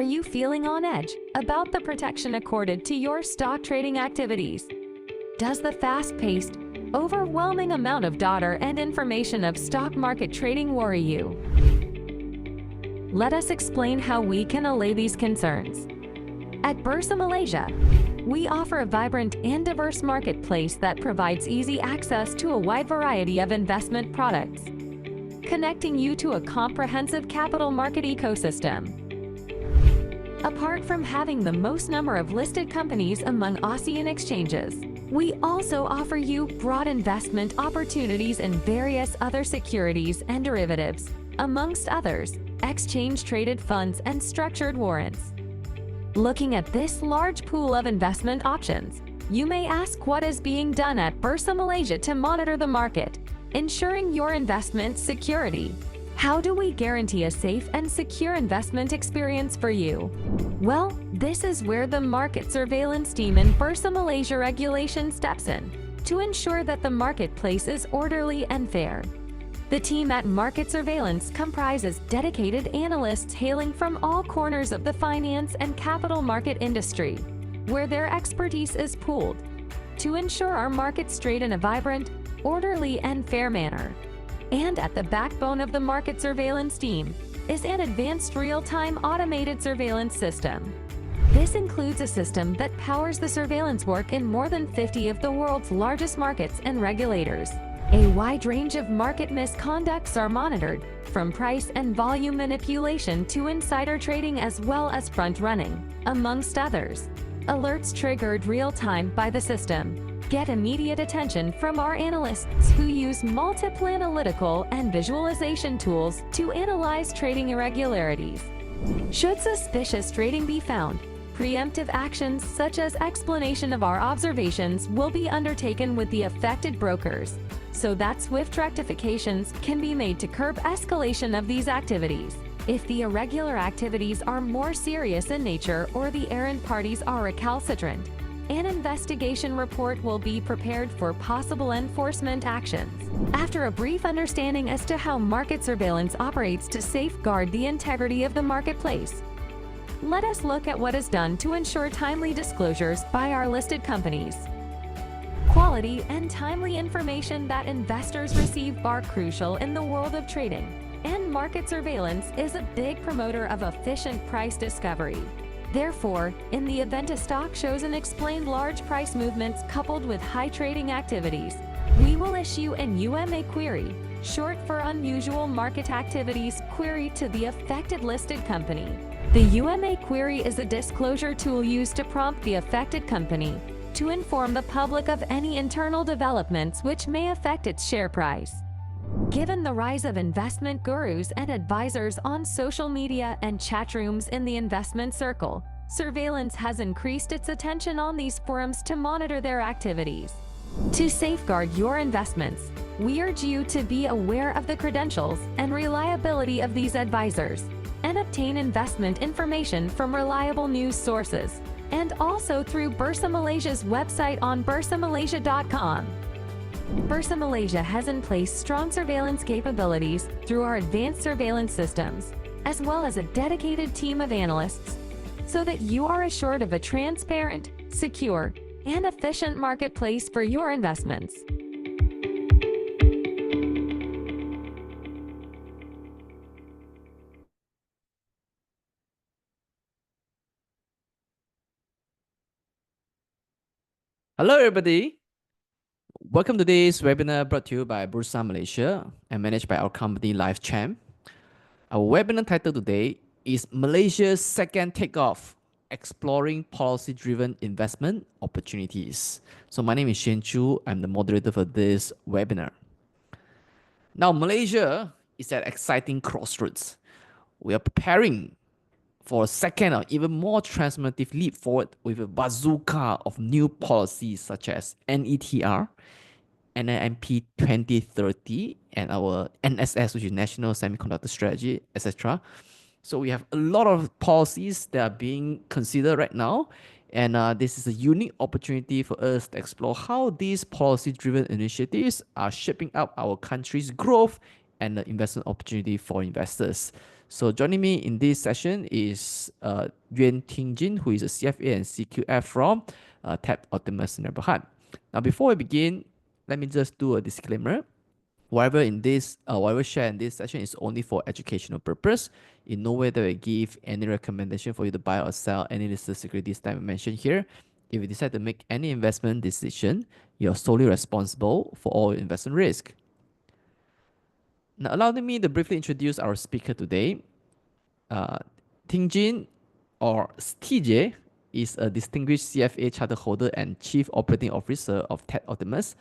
Are you feeling on edge about the protection accorded to your stock trading activities? Does the fast-paced, overwhelming amount of data and information of stock market trading worry you? Let us explain how we can allay these concerns. At Bursa Malaysia, we offer a vibrant and diverse marketplace that provides easy access to a wide variety of investment products, connecting you to a comprehensive capital market ecosystem. Apart from having the most number of listed companies among ASEAN exchanges, we also offer you broad investment opportunities in various other securities and derivatives, amongst others, exchange-traded funds and structured warrants. Looking at this large pool of investment options, you may ask what is being done at Bursa Malaysia to monitor the market, ensuring your investment security. How do we guarantee a safe and secure investment experience for you? Well, this is where the market surveillance team in Bursa Malaysia regulation steps in to ensure that the marketplace is orderly and fair. The team at Market Surveillance comprises dedicated analysts hailing from all corners of the finance and capital market industry, where their expertise is pooled to ensure our markets trade in a vibrant, orderly, and fair manner. And at the backbone of the market surveillance team is an advanced real-time automated surveillance system. This includes a system that powers the surveillance work in more than 50 of the world's largest markets and regulators. A wide range of market misconducts are monitored, from price and volume manipulation to insider trading as well as front-running, amongst others. Alerts triggered real-time by the system get immediate attention from our analysts who use multiple analytical and visualization tools to analyze trading irregularities. Should suspicious trading be found, preemptive actions such as explanation of our observations will be undertaken with the affected brokers, so that swift rectifications can be made to curb escalation of these activities. If the irregular activities are more serious in nature or the errant parties are recalcitrant, an investigation report will be prepared for possible enforcement actions. After a brief understanding as to how market surveillance operates to safeguard the integrity of the marketplace, let us look at what is done to ensure timely disclosures by our listed companies. Quality and timely information that investors receive are crucial in the world of trading, and market surveillance is a big promoter of efficient price discovery. Therefore, in the event a stock shows unexplained large price movements coupled with high trading activities, we will issue an UMA query, short for Unusual Market Activities query, to the affected listed company. The UMA query is a disclosure tool used to prompt the affected company to inform the public of any internal developments which may affect its share price. Given the rise of investment gurus and advisors on social media and chat rooms in the investment circle, surveillance has increased its attention on these forums to monitor their activities. To safeguard your investments, we urge you to be aware of the credentials and reliability of these advisors and obtain investment information from reliable news sources, and also through Bursa Malaysia's website on bursamalaysia.com. Bursa Malaysia has in place strong surveillance capabilities through our advanced surveillance systems, as well as a dedicated team of analysts, so that you are assured of a transparent, secure, and efficient marketplace for your investments. Hello, everybody. Welcome to this webinar brought to you by Bursa Malaysia and managed by our company LifeChamp. Our webinar title today is Malaysia's Second Takeoff, Exploring Policy-Driven Investment Opportunities. So my name is Shen Chu. I'm the moderator for this webinar. Now, Malaysia is at exciting crossroads. We are preparing for a second or even more transformative leap forward with a bazooka of new policies such as NETR, NIMP 2030, and our NSS, which is National Semiconductor Strategy, etc. So we have a lot of policies that are being considered right now. And this is a unique opportunity for us to explore how these policy-driven initiatives are shaping up our country's growth and the investment opportunity for investors. So joining me in this session is Yuan Tingjin, who is a CFA and CQF from Tap Optimus in Berhad. Now, before we begin, let me just do a disclaimer. Whatever share in this session is only for educational purpose. In no way that we give any recommendation for you to buy or sell any listed securities that we mentioned here. If you decide to make any investment decision, you're solely responsible for all investment risk. Now, allow me to briefly introduce our speaker today. Tingjin, or TJ, is a distinguished CFA charter holder and Chief Operating Officer of Tech Optimus.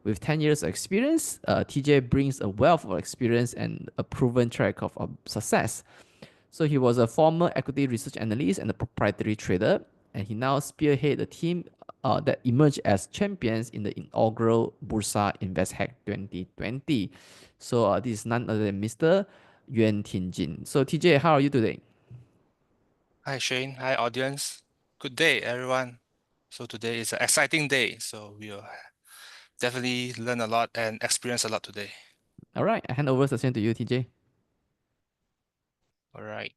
With 10 years of experience, TJ brings a wealth of experience and a proven track of success. So he was a former equity research analyst and a proprietary trader, and he now spearheads the team that emerged as champions in the inaugural Bursa Invest Hack 2020. So this is none other than Mr. Yuan Tianjin. So TJ, how are you today? Hi Shane, hi audience. Good day everyone. So today is an exciting day. So we'll definitely learn a lot and experience a lot today. All right, I hand over the session to you, TJ. All right.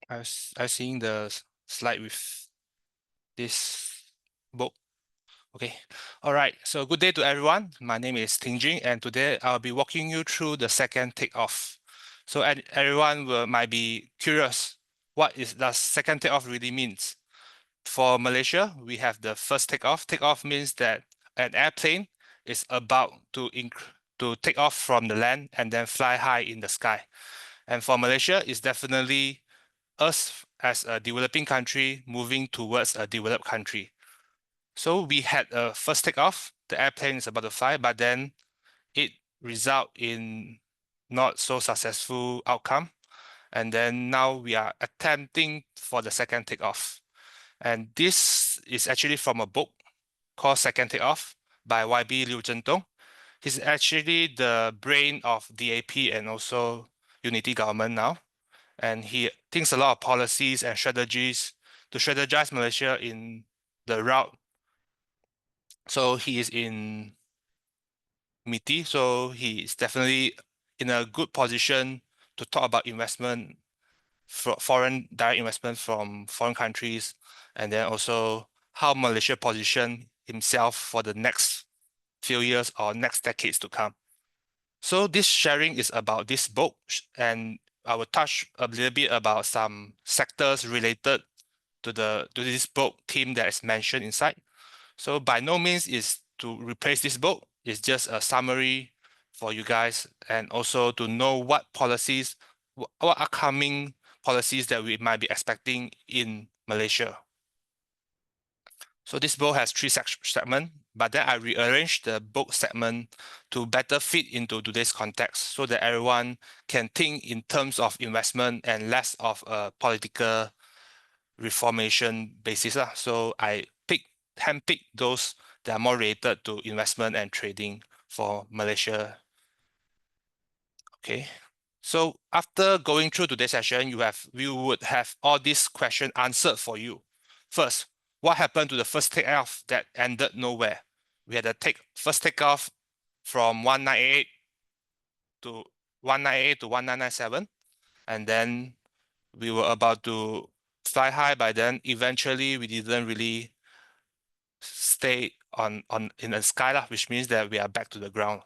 I was seeing the slide with this book. Okay. All right. So good day to everyone. My name is Tingjing, and today I'll be walking you through the second takeoff. So everyone might be curious, what does second takeoff really means? For Malaysia, we have the first takeoff. Takeoff means that an airplane is about to take off from the land and then fly high in the sky. And for Malaysia, it's definitely us as a developing country moving towards a developed country. So we had a first takeoff. The airplane is about to fly, but then it result in not so successful outcome. And then now we are attempting for the second takeoff. And this is actually from a book called Second Takeoff by YB Liu Zhentong. He's actually the brain of DAP and also Unity government now. And he thinks a lot of policies and strategies to strategize Malaysia in the route. So he is in MITI, so he is definitely in a good position to talk about investment, foreign direct investment from foreign countries, and then also how Malaysia position himself for the next few years or next decades to come. So this sharing is about this book, and I will touch a little bit about some sectors related to this book theme that is mentioned inside. So by no means is to replace this book. It's just a summary for you guys, and also to know what policies, what upcoming policies that we might be expecting in Malaysia. So this book has three segments, but then I rearranged the book segment to better fit into today's context so that everyone can think in terms of investment and less of a political reformation basis. So I handpick those that are more related to investment and trading for Malaysia. Okay. So after going through today's session, we would have all these questions answered for you. First, what happened to the first takeoff that ended nowhere? We had a first takeoff from 198 to 1997, and then we were about to fly high. By then, eventually, we didn't really stay in the sky, which means that we are back to the ground.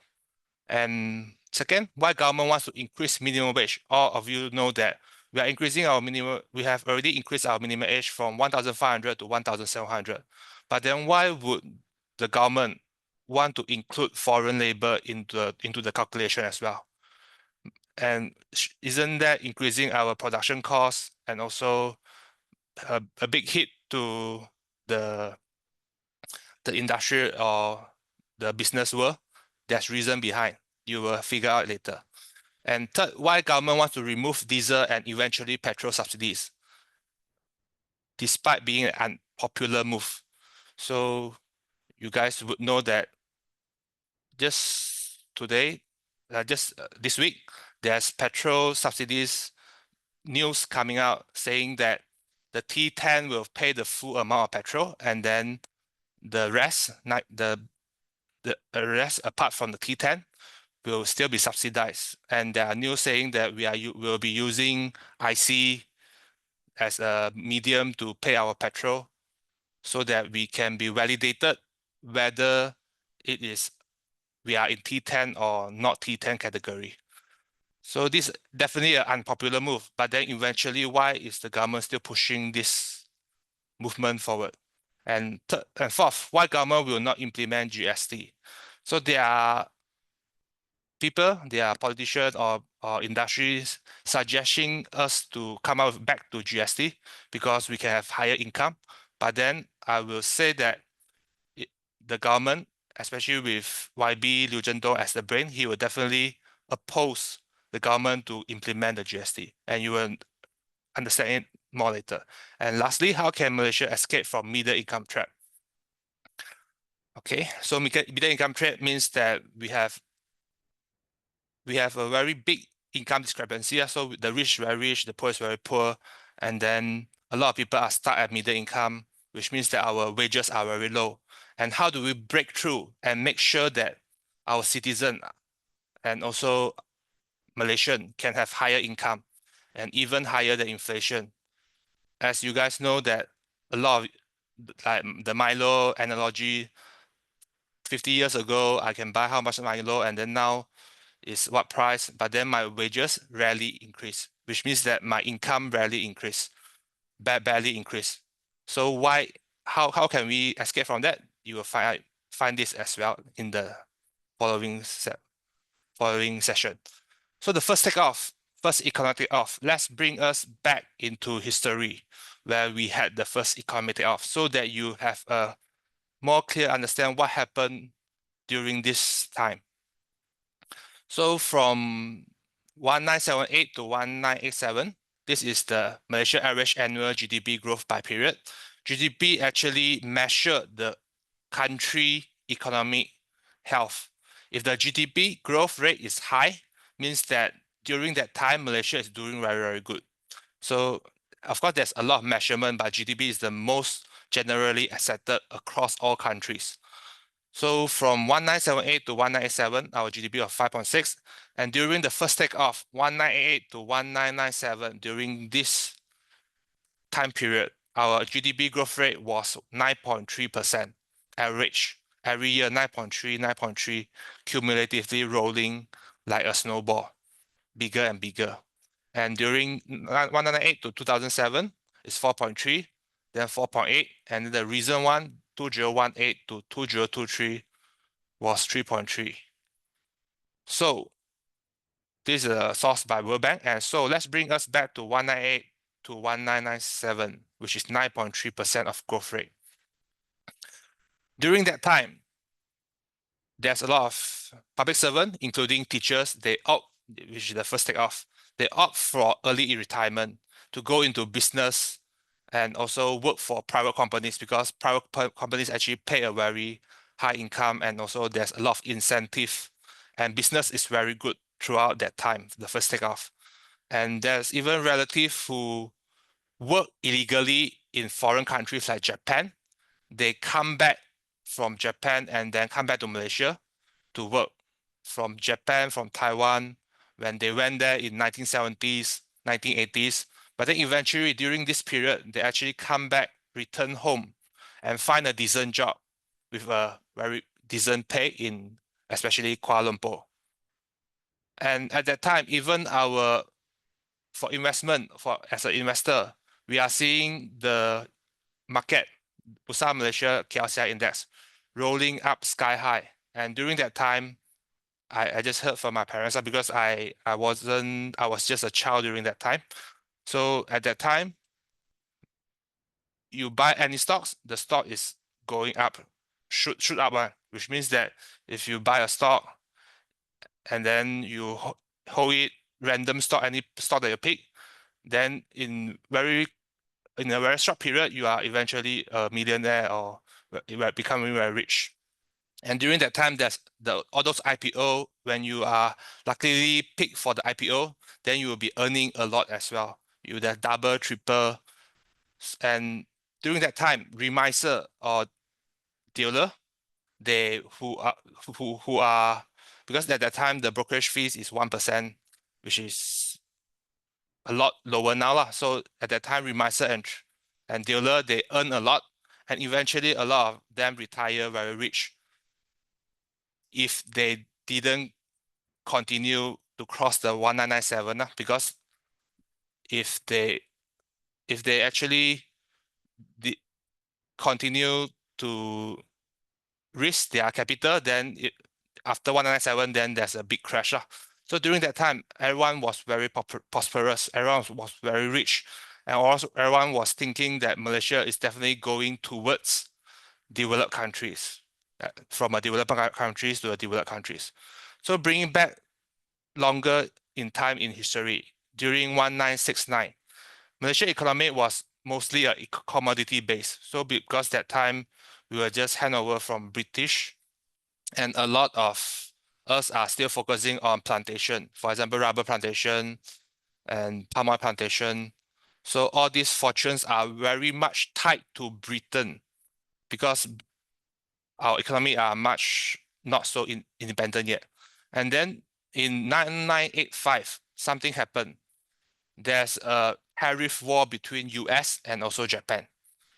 And second, why government wants to increase minimum wage? All of you know that we are increasing our minimum. We have already increased our minimum wage from 1,500 to 1,700. But then why would the government want to include foreign labor into the calculation as well? And isn't that increasing our production costs and also a big hit to the industry or the business world? There's reason behind. You will figure out later. And third, why government wants to remove diesel and eventually petrol subsidies, despite being an unpopular move. So you guys would know that just today, this week, there's petrol subsidies news coming out saying that the T10 will pay the full amount of petrol, and then the rest, the rest apart from the T10, will still be subsidized. And there are news saying that will be using IC as a medium to pay our petrol, so that we can be validated whether we are in T10 or not T10 category. So this is definitely an unpopular move, but then eventually, why is the government still pushing this movement forward? And third and fourth, why government will not implement GST? So there are people, there are politicians or industries suggesting us to come out back to GST because we can have higher income. But then I will say that the government, especially with YB Liu Zhendong as the brain, he will definitely oppose the government to implement the GST, and you will understand it more later. And lastly, how can Malaysia escape from middle income trap? Okay, so middle income trap means that we have a very big income discrepancy. So the rich very rich, the poor is very poor, and then a lot of people are stuck at middle income, which means that our wages are very low. And how do we break through and make sure that our citizen and also Malaysian can have higher income and even higher than inflation? As you guys know that a lot of like the Milo analogy, 50 years ago, I can buy how much Milo, and then now is what price, but then my wages rarely increase, which means that my income rarely increase, barely increase. So how can we escape from that? You will find this as well in the following session. So the first economic takeoff, let's bring us back into history where we had the first economic takeoff, so that you have a more clear understand what happened during this time. So from 1978 to 1987, this is the Malaysia average annual GDP growth by period. GDP actually measured the country economic health. If the GDP growth rate is high, means that during that time, Malaysia is doing very, very good. So of course, there's a lot of measurement, but GDP is the most generally accepted across all countries. So from 1978 to 1987, our GDP of 5.6. And during the first takeoff, 1988 to 1997, during this time period, our GDP growth rate was 9.3% average. Every year, 9.3, 9.3, cumulatively rolling like a snowball, bigger and bigger. And during 1998 to 2007, it's 4.3, then 4.8, and the recent one, 2018 to 2023, was 3.3. So this is a source by World Bank. And so let's bring us back to 1998 to 1997, which is 9.3% of growth rate. During that time, there's a lot of public servants, including teachers, which is the first takeoff, they opt for early retirement to go into business and also work for private companies, because private companies actually pay a very high income, and also there's a lot of incentive, and business is very good throughout that time, the first takeoff. And there's even relatives who work illegally in foreign countries like Japan. They come back from Japan and then come back to Malaysia to work. From Japan, from Taiwan, when they went there in 1970s, 1980s. But then eventually during this period, they actually come back, return home, and find a decent job with a very decent pay in especially Kuala Lumpur. And at that time, even for investment, as an investor, we are seeing the market, Bursa Malaysia KLCI index, rolling up sky high. And during that time, I just heard from my parents, because I was just a child during that time. So at that time, you buy any stocks, the stock is going up, shoot up, which means that if you buy a stock and then you hold it, random stock, any stock that you pick, then in a very short period, you are eventually a millionaire, or you are becoming very rich. And during that time, there's all those IPO, when you are luckily picked for the IPO, then you will be earning a lot as well. You will have double, triple And during that time, remiser or dealer, they who are because at that time the brokerage fees is 1%, which is a lot lower now lah. So at that time, remiser and dealer, they earn a lot, and eventually a lot of them retire very rich if they didn't continue to cross the 1997 because if they actually continue to risk their capital, then after 1997, then there's a big crash. So during that time, everyone was very prosperous, everyone was very rich, and also everyone was thinking that Malaysia is definitely going towards developed countries, from a developed countries to a developed countries. So bringing back longer in time in history, during 1969, Malaysia economy was mostly a commodity base. So because that time we were just handover from British, and a lot of us are still focusing on plantation, for example, rubber plantation and palm oil plantation. So all these fortunes are very much tied to Britain because our economy are much not so independent yet. And then in 1985, something happened. There's a tariff war between US and also Japan.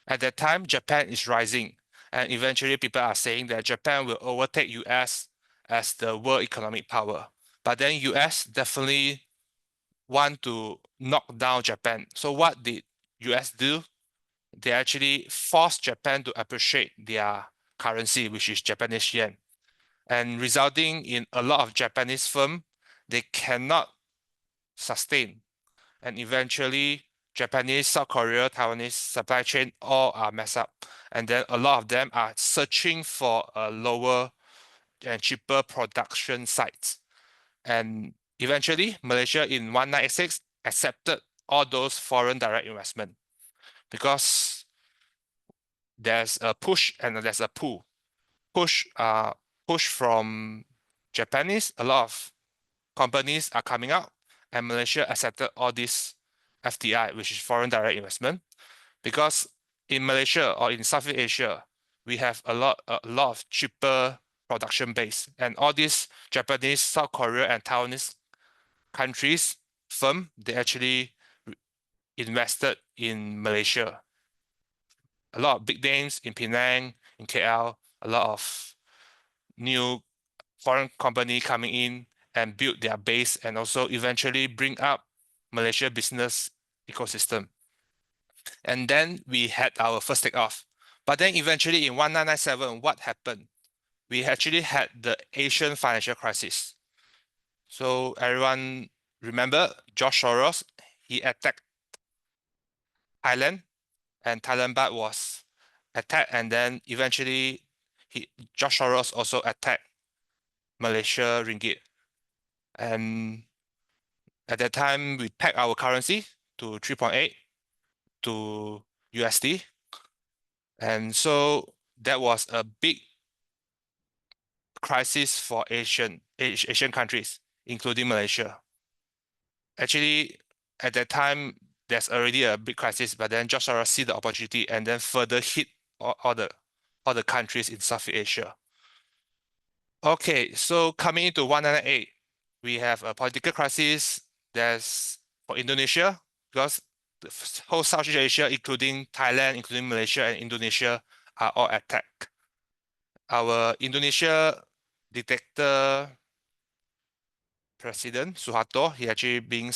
At that time, Japan is rising, and eventually people are saying that Japan will overtake US as the world economic power. But then US definitely want to knock down Japan. So what did US do? They actually forced Japan to appreciate their currency, which is Japanese yen, and resulting in a lot of Japanese firms, they cannot sustain. And eventually, Japanese, South Korea, Taiwanese supply chain all are messed up. And then a lot of them are searching for a lower and cheaper production sites. And eventually, Malaysia in 1986 accepted all those foreign direct investment because there's a push and there's a pull. Push from Japanese, a lot of companies are coming out, and Malaysia accepted all this FDI, which is foreign direct investment, because in Malaysia or in Southeast Asia, we have a lot of cheaper production base, and all these Japanese, South Korea, and Taiwanese countries firm, they actually invested in Malaysia. A lot of big names in Penang, in KL, a lot of new foreign company coming in and build their base and also eventually bring up Malaysia business ecosystem. And then we had our first takeoff. But then eventually in 1997, what happened? We actually had the Asian financial crisis. So everyone remember George Soros, he attacked Thailand, and Thailand baht was attacked, and then eventually George Soros also attacked Malaysia ringgit. And at that time, we pegged our currency to 3.8 to USD. And so that was a big crisis for Asian countries, including Malaysia. Actually, at that time, there's already a big crisis, but then George Soros see the opportunity and then further hit all the countries in Southeast Asia. Okay, so coming into 1998, we have a political crisis. There's for Indonesia, because the whole Southeast Asia, including Thailand, including Malaysia and Indonesia, are all attacked. Our Indonesia dictator president Suharto, he actually being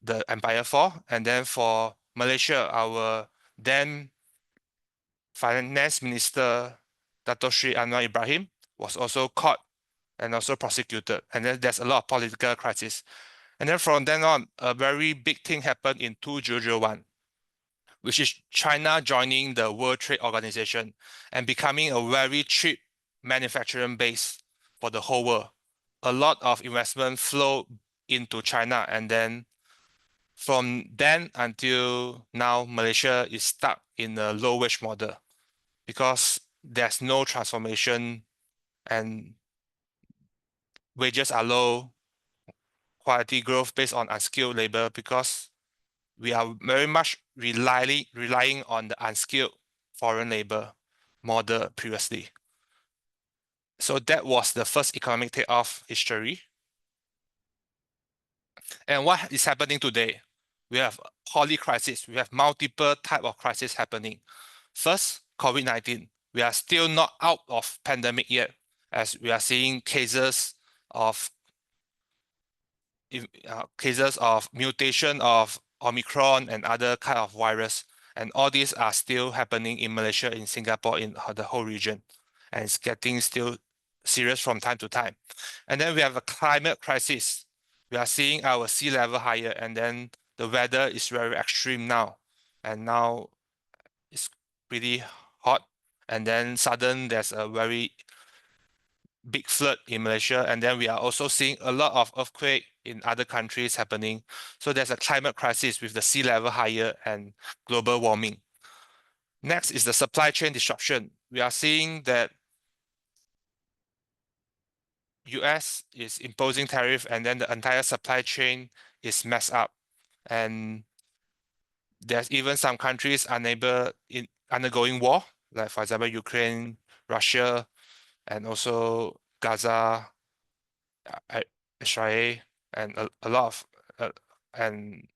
the empire fall, and then for Malaysia, our then finance minister Dato Sri Anwar Ibrahim was also caught and also prosecuted, and then there's a lot of political crisis. And then from then on, a very big thing happened in 2001, which is China joining the World Trade Organization and becoming a very cheap manufacturing base for the whole world. A lot of investment flow into China, and then from then until now, Malaysia is stuck in a low wage model because there's no transformation and wages are low, quality growth based on unskilled labor because we are very much relying on the unskilled foreign labor model previously. So that was the first economic takeoff history. And what is happening today? We have poly crisis. We have multiple type of crisis happening. First, COVID-19. We are still not out of pandemic yet, as we are seeing cases of mutation of Omicron and other kind of virus. And all these are still happening in Malaysia, in Singapore, in the whole region. And it's getting still serious from time to time. And then we have a climate crisis. We are seeing our sea level higher, and then the weather is very extreme now. And now it's pretty hot. And then sudden there's a very big flood in Malaysia, and then we are also seeing a lot of earthquake in other countries happening. So there's a climate crisis with the sea level higher and global warming. Next is the supply chain disruption. We are seeing that US is imposing tariff, and then the entire supply chain is messed up. And there's even some countries undergoing war, like for example, Ukraine, Russia, and also Gaza, Israel, and a lot of and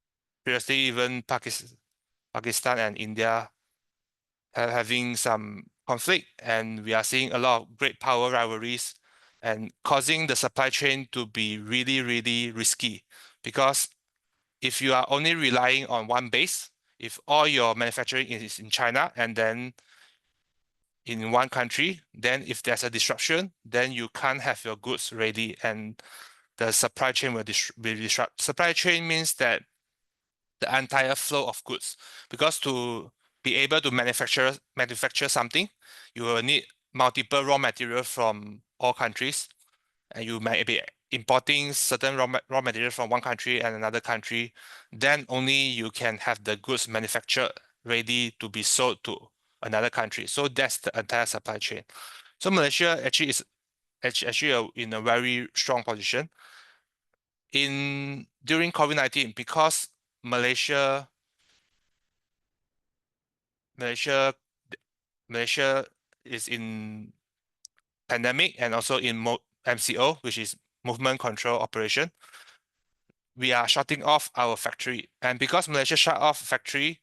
previously even Pakistan and India having some conflict, and we are seeing a lot of great power rivalries and causing the supply chain to be really, really risky. Because if you are only relying on one base, if all your manufacturing is in China and then in one country, then if there's a disruption, then you can't have your goods ready and the supply chain will be disrupted. Supply chain means that the entire flow of goods, because to be able to manufacture something, you will need multiple raw materials from all countries, and you might be importing certain raw materials from one country and another country. Then only you can have the goods manufactured ready to be sold to another country. So that's the entire supply chain. So Malaysia actually is in a very strong position during COVID-19, because Malaysia is in pandemic and also in MCO, which is movement control operation. We are shutting off our factory, and because Malaysia shut off factory,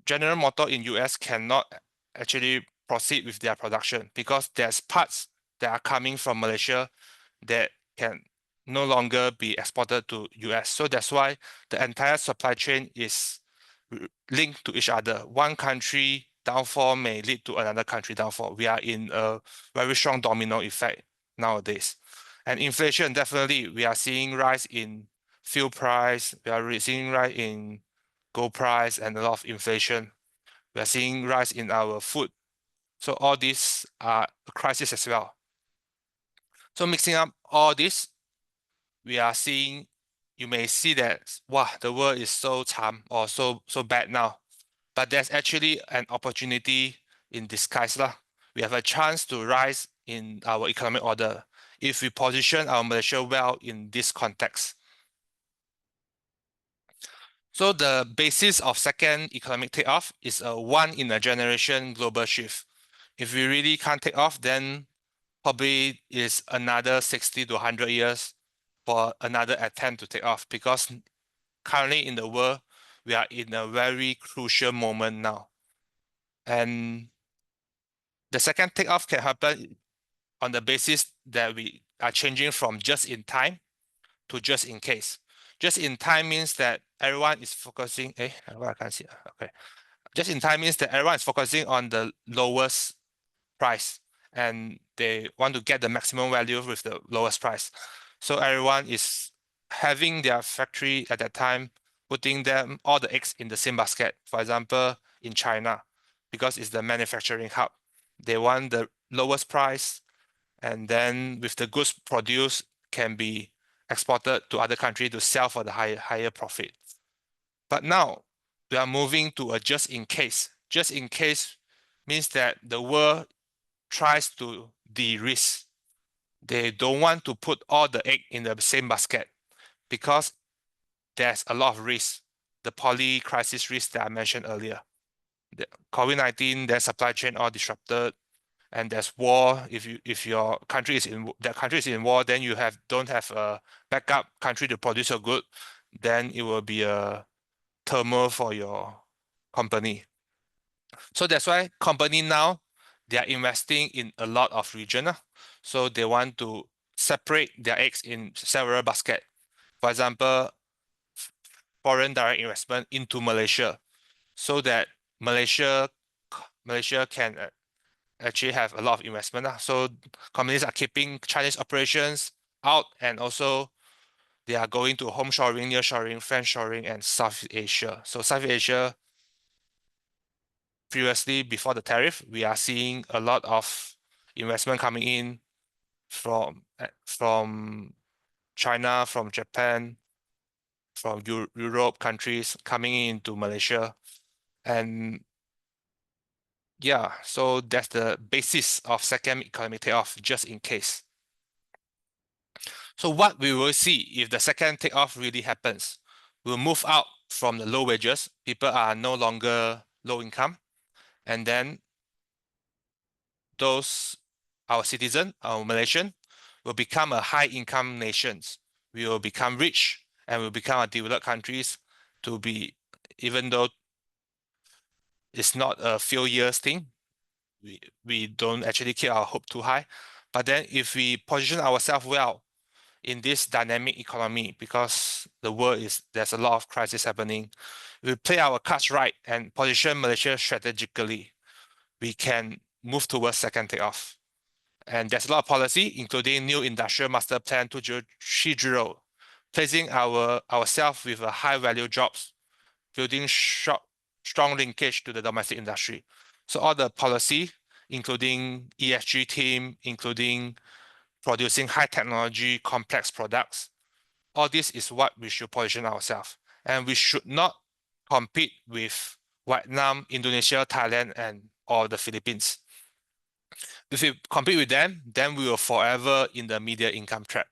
General Motors in US cannot actually proceed with their production, because there's parts that are coming from Malaysia that can no longer be exported to US. So that's why the entire supply chain is linked to each other. One country downfall may lead to another country downfall. We are in a very strong domino effect nowadays. And inflation, definitely, we are seeing rise in fuel price. We are seeing rise in gold price and a lot of inflation. We are seeing rise in our food. So all these are a crisis as well. So mixing up all this, we are seeing, you may see that, wow, the world is so calm or so bad now. But there's actually an opportunity in disguise lah. We have a chance to rise in our economic order if we position our Malaysia well in this context. So the basis of second economic takeoff is a one-in-a-generation global shift. If we really can't take off, then probably is another 60 to 100 years for another attempt to take off, because currently in the world, we are in a very crucial moment now. And the second takeoff can happen on the basis that we are changing from just in time to just in case. Just in time means that everyone is focusing, I can't see, okay. Just in time means that everyone is focusing on the lowest price, and they want to get the maximum value with the lowest price. So everyone is having their factory at that time, putting them all the eggs in the same basket. For example, in China, because it's the manufacturing hub, they want the lowest price, and then with the goods produced can be exported to other countries to sell for the higher profit. But now we are moving to a just in case. Just in case means that the world tries to de-risk. They don't want to put all the egg in the same basket, because there's a lot of risk. the poly crisis risk that I mentioned earlier. The COVID-19, their supply chain all disrupted, and there's war. If your country is in war, then you don't have a backup country to produce your good, then it will be a turmoil for your company. So that's why company now they are investing in a lot of region. So they want to separate their eggs in several baskets. For example, foreign direct investment into Malaysia, so that Malaysia can actually have a lot of investment. So companies are keeping Chinese operations out, and also they are going to home shoring, near shoring, friend-shoring, and South Asia. So South Asia, previously before the tariff, we are seeing a lot of investment coming in from China, from Japan, from Europe countries coming into Malaysia. And yeah, so that's the basis of second economic takeoff, just in case. So what we will see if the second takeoff really happens, we'll move out from the low wages. People are no longer low income. And then our citizen, our Malaysian, will become a high income nations. We will become rich and will become a developed countries to be, even though it's not a few years thing, we don't actually keep our hope too high. But then if we position ourselves well in this dynamic economy, because there's a lot of crisis happening, we play our cards right and position Malaysia strategically, we can move towards second takeoff. And there's a lot of policy, including new industrial master plan 2030, placing ourselves with a high value jobs, building strong linkage to the domestic industry. So all the policy, including ESG team, including producing high technology, complex products, all this is what we should position ourselves. And we should not compete with Vietnam, Indonesia, Thailand, or the Philippines. If we compete with them, then we will forever in the median income trap,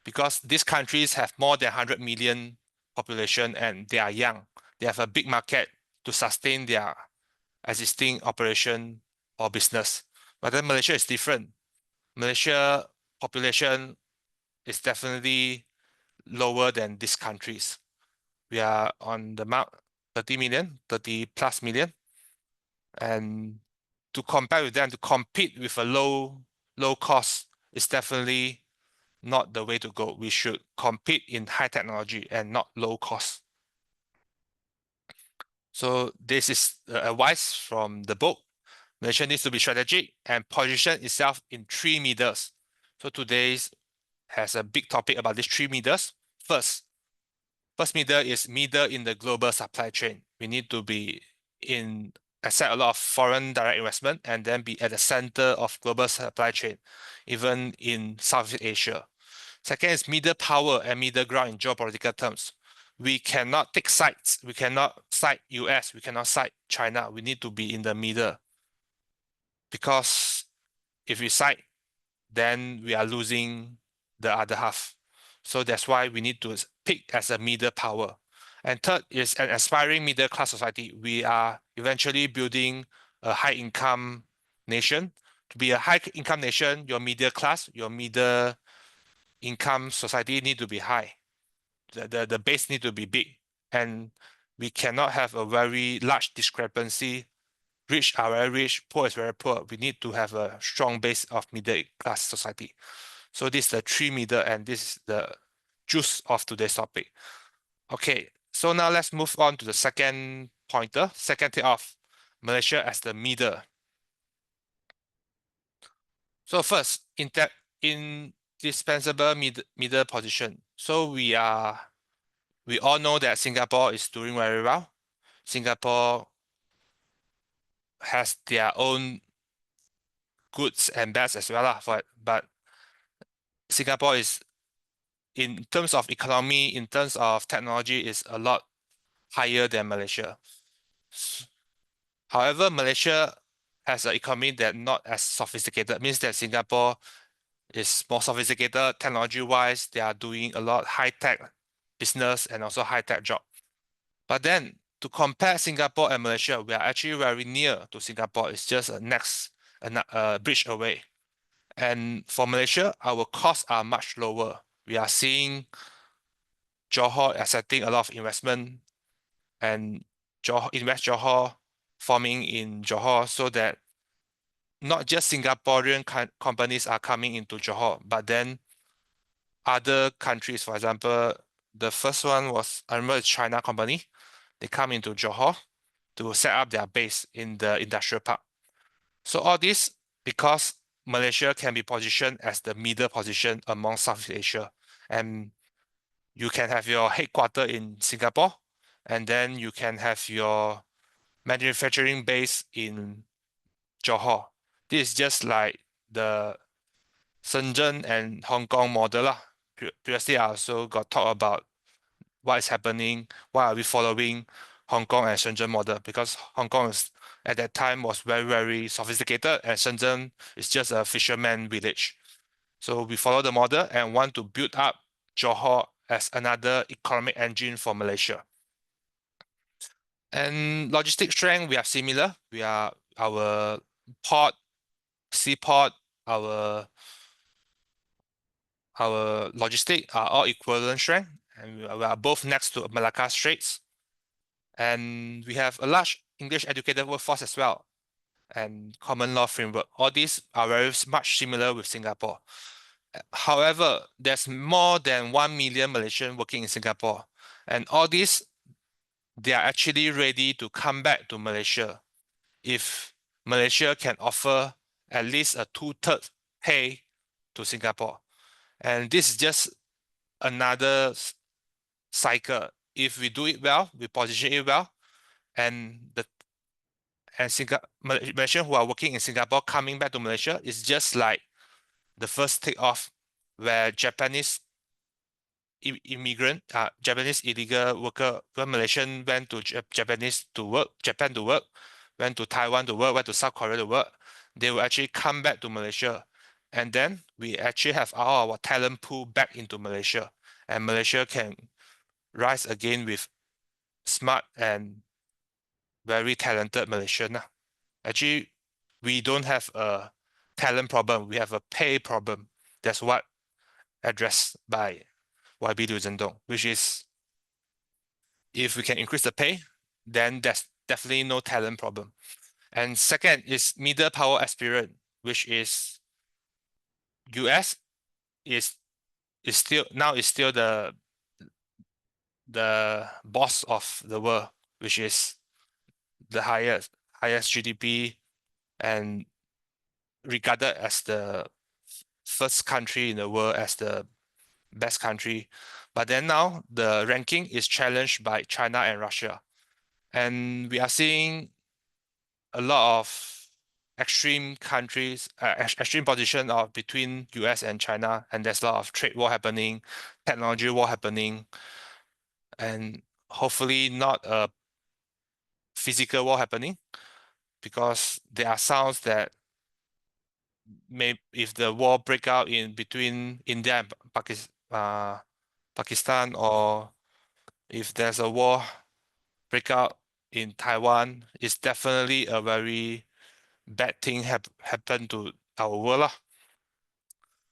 because these countries have more than 100 million population and they are young. They have a big market to sustain their existing operation or business. But then Malaysia is different. Malaysia population is definitely lower than these countries. We are on the mark 30 million, 30 plus million. And to compare with them, to compete with a low cost is definitely not the way to go. We should compete in high technology and not low cost. So this is the advice from the book. Malaysia needs to be strategic and position itself in 3 middles. So today's has a big topic about these 3 middles. First middle is middle in the global supply chain. We need to be accept a lot of foreign direct investment and then be at the center of global supply chain, even in Southeast Asia. Second is middle power and middle ground in geopolitical terms. We cannot take sides. We cannot side US. We cannot side China. We need to be in the middle, because if we side, then we are losing the other half. So that's why we need to pick as a middle power. And third is an aspiring middle class society. We are eventually building a high income nation. To be a high income nation, your middle class, your middle income society need to be high. The base need to be big. And we cannot have a very large discrepancy. Rich are very rich, poor is very poor. We need to have a strong base of middle class society. So this is the 3 middle, and this is the juice of today's topic. Okay, so now let's move on to the second pointer, second takeoff, Malaysia as the middle. So first, indispensable middle position. So we all know that Singapore is doing very well. Singapore has their own goods and bads as well, but Singapore is, in terms of economy, in terms of technology, is a lot higher than Malaysia. However, Malaysia has an economy that not as sophisticated. It means that Singapore is more sophisticated technology-wise. They are doing a lot high-tech business and also high-tech job. But then to compare Singapore and Malaysia, we are actually very near to Singapore. It's just a bridge away. And for Malaysia, our costs are much lower. We are seeing Johor accepting a lot of investment and Johor forming in Johor, so that not just Singaporean companies are coming into Johor, but then other countries. For example, the first one was, I remember, it's China company. They come into Johor to set up their base in the industrial park. So all this because Malaysia can be positioned as the middle position among Southeast Asia, and you can have your headquarter in Singapore, and then you can have your manufacturing base in Johor. This is just like the Shenzhen and Hong Kong model lah. Previously, I also got talk about what is happening, why are we following Hong Kong and Shenzhen model, because Hong Kong is, at that time, was very, very sophisticated, and Shenzhen is just a fisherman village. So we follow the model and want to build up Johor as another economic engine for Malaysia. And logistic strength, we are similar. We are our port, seaport, our logistic are all equivalent strength, and we are both next to Malacca Straits. And we have a large English educated workforce as well, and common law framework. All these are very much similar with Singapore. However, there's more than 1 million Malaysians working in Singapore, and all these, they are actually ready to come back to Malaysia if Malaysia can offer at least a 2/3 pay to Singapore. And this is just another cycle. If we do it well, we position it well, and Malaysians who are working in Singapore coming back to Malaysia is just like the first takeoff, where Japanese Japanese illegal worker, when Malaysian went to Japan to work, went to Taiwan to work, went to South Korea to work, they will actually come back to Malaysia. And then we actually have all our talent pool back into Malaysia, and Malaysia can rise again with smart and very talented Malaysian. Actually, we don't have a talent problem, we have a pay problem. That's what addressed by YB Liu Zhendong, which is, if we can increase the pay, then there's definitely no talent problem. And second is middle power aspirant, which is US is still the boss of the world, which is the highest GDP and regarded as the first country in the world, as the best country. But then now the ranking is challenged by China and Russia. And we are seeing a lot of extreme countries, extreme position of between US and China, and there's a lot of trade war happening, technology war happening, and hopefully not a physical war happening, because there are sounds that if the war break out in between India and Pakistan, or if there's a war break out in Taiwan, it's definitely a very bad thing happen to our world lah.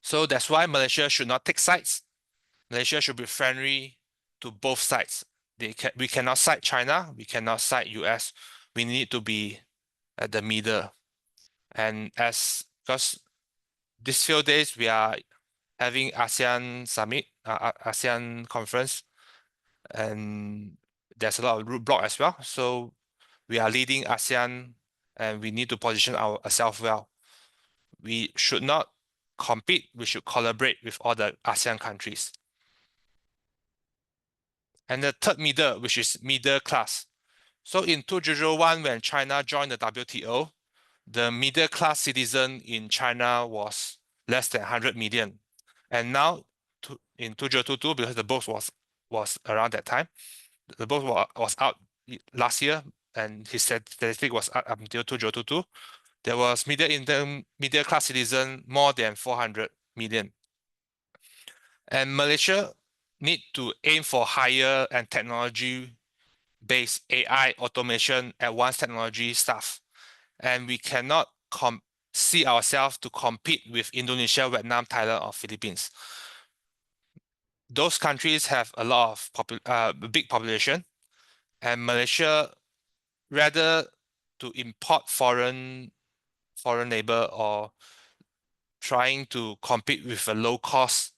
So that's why Malaysia should not take sides. Malaysia should be friendly to both sides. We cannot side China, we cannot side US. We need to be at the middle. And because these few days we are having ASEAN summit, ASEAN conference, and there's a lot of roadblock as well. So we are leading ASEAN, and we need to position ourselves well. We should not compete, we should collaborate with all the ASEAN countries. And the third middle, which is middle class. So in 2001, when China joined the WTO, the middle class citizen in China was less than 100 million. And now in 2022, because the book was around that time, the book was out last year, and his statistic was up until 2022, there was middle class citizen more than 400 million. And Malaysia need to aim for higher and technology based AI, automation, advanced technology stuff. And we cannot see ourselves to compete with Indonesia, Vietnam, Thailand, or Philippines. Those countries have a lot of big population, and Malaysia, rather to import foreign labor or trying to compete with a low cost,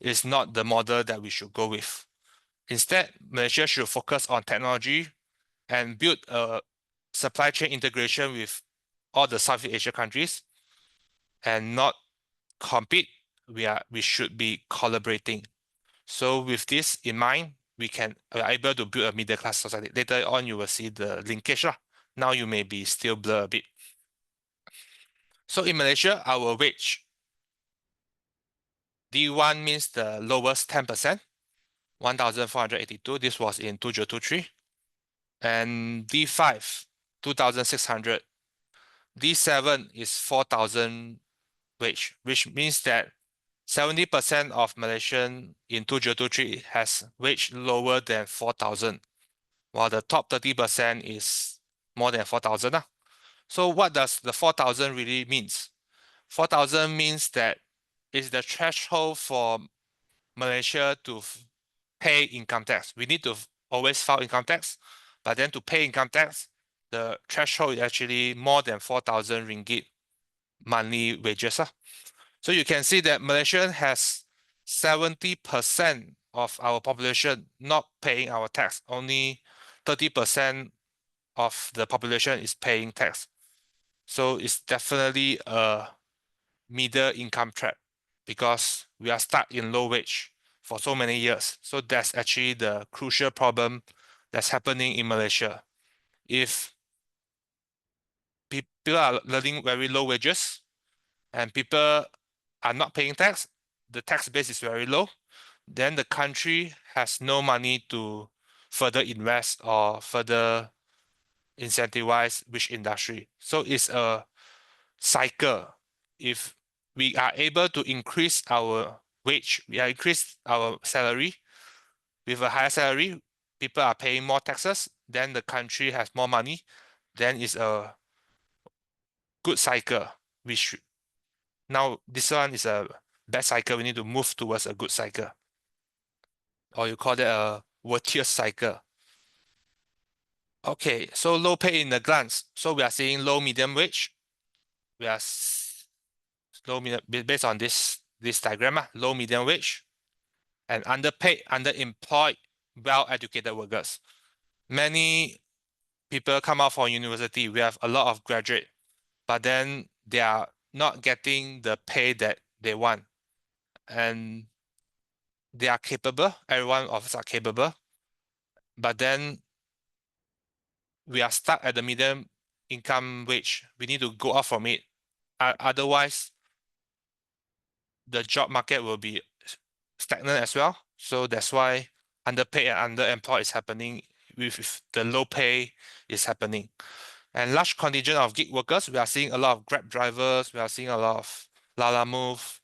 is not the model that we should go with. Instead, Malaysia should focus on technology and build a supply chain integration with all the Southeast Asia countries and not compete. We should be collaborating. So with this in mind, we are able to build a middle class society. Later on, you will see the linkage. Now you may be still blur a bit. So in Malaysia, our wage, D1 means the lowest 10%, 1,482. This was in 2023. And D5, 2,600. D7 is 4,000 wage, which means that 70% of Malaysian in 2023 has wage lower than 4,000, while the top 30% is more than 4,000. So what does the 4,000 really means? 4,000 means that it's the threshold for Malaysia to pay income tax. We need to always file income tax, but then to pay income tax, the threshold is actually more than 4,000 ringgit monthly wages. So you can see that Malaysia has 70% of our population not paying our tax. Only 30% of the population is paying tax. So it's definitely a middle income trap because we are stuck in low wage for so many years. So that's actually the crucial problem that's happening in Malaysia. If people are earning very low wages and people are not paying tax, the tax base is very low, then the country has no money to further invest or further incentivize which industry. So it's a cycle. If we are able to increase our wage, we are increase our salary, with a higher salary, people are paying more taxes, then the country has more money, then it's a good cycle. Now this one is a bad cycle. We need to move towards a good cycle, or you call it a virtuous cycle. Okay, so low pay in the glance. So we are seeing low medium wage. We are low medium based on this diagram, low medium wage, and underpaid, underemployed, well-educated workers. Many people come out from university. We have a lot of graduate, but then they are not getting the pay that they want, and they are capable. Everyone of us are capable, but then we are stuck at the medium income wage. We need to go up from it. Otherwise, the job market will be stagnant as well. So that's why underpaid and underemployed is happening with the low pay is happening. And large contingent of gig workers, we are seeing a lot of Grab drivers, we are seeing a lot of Lala Move.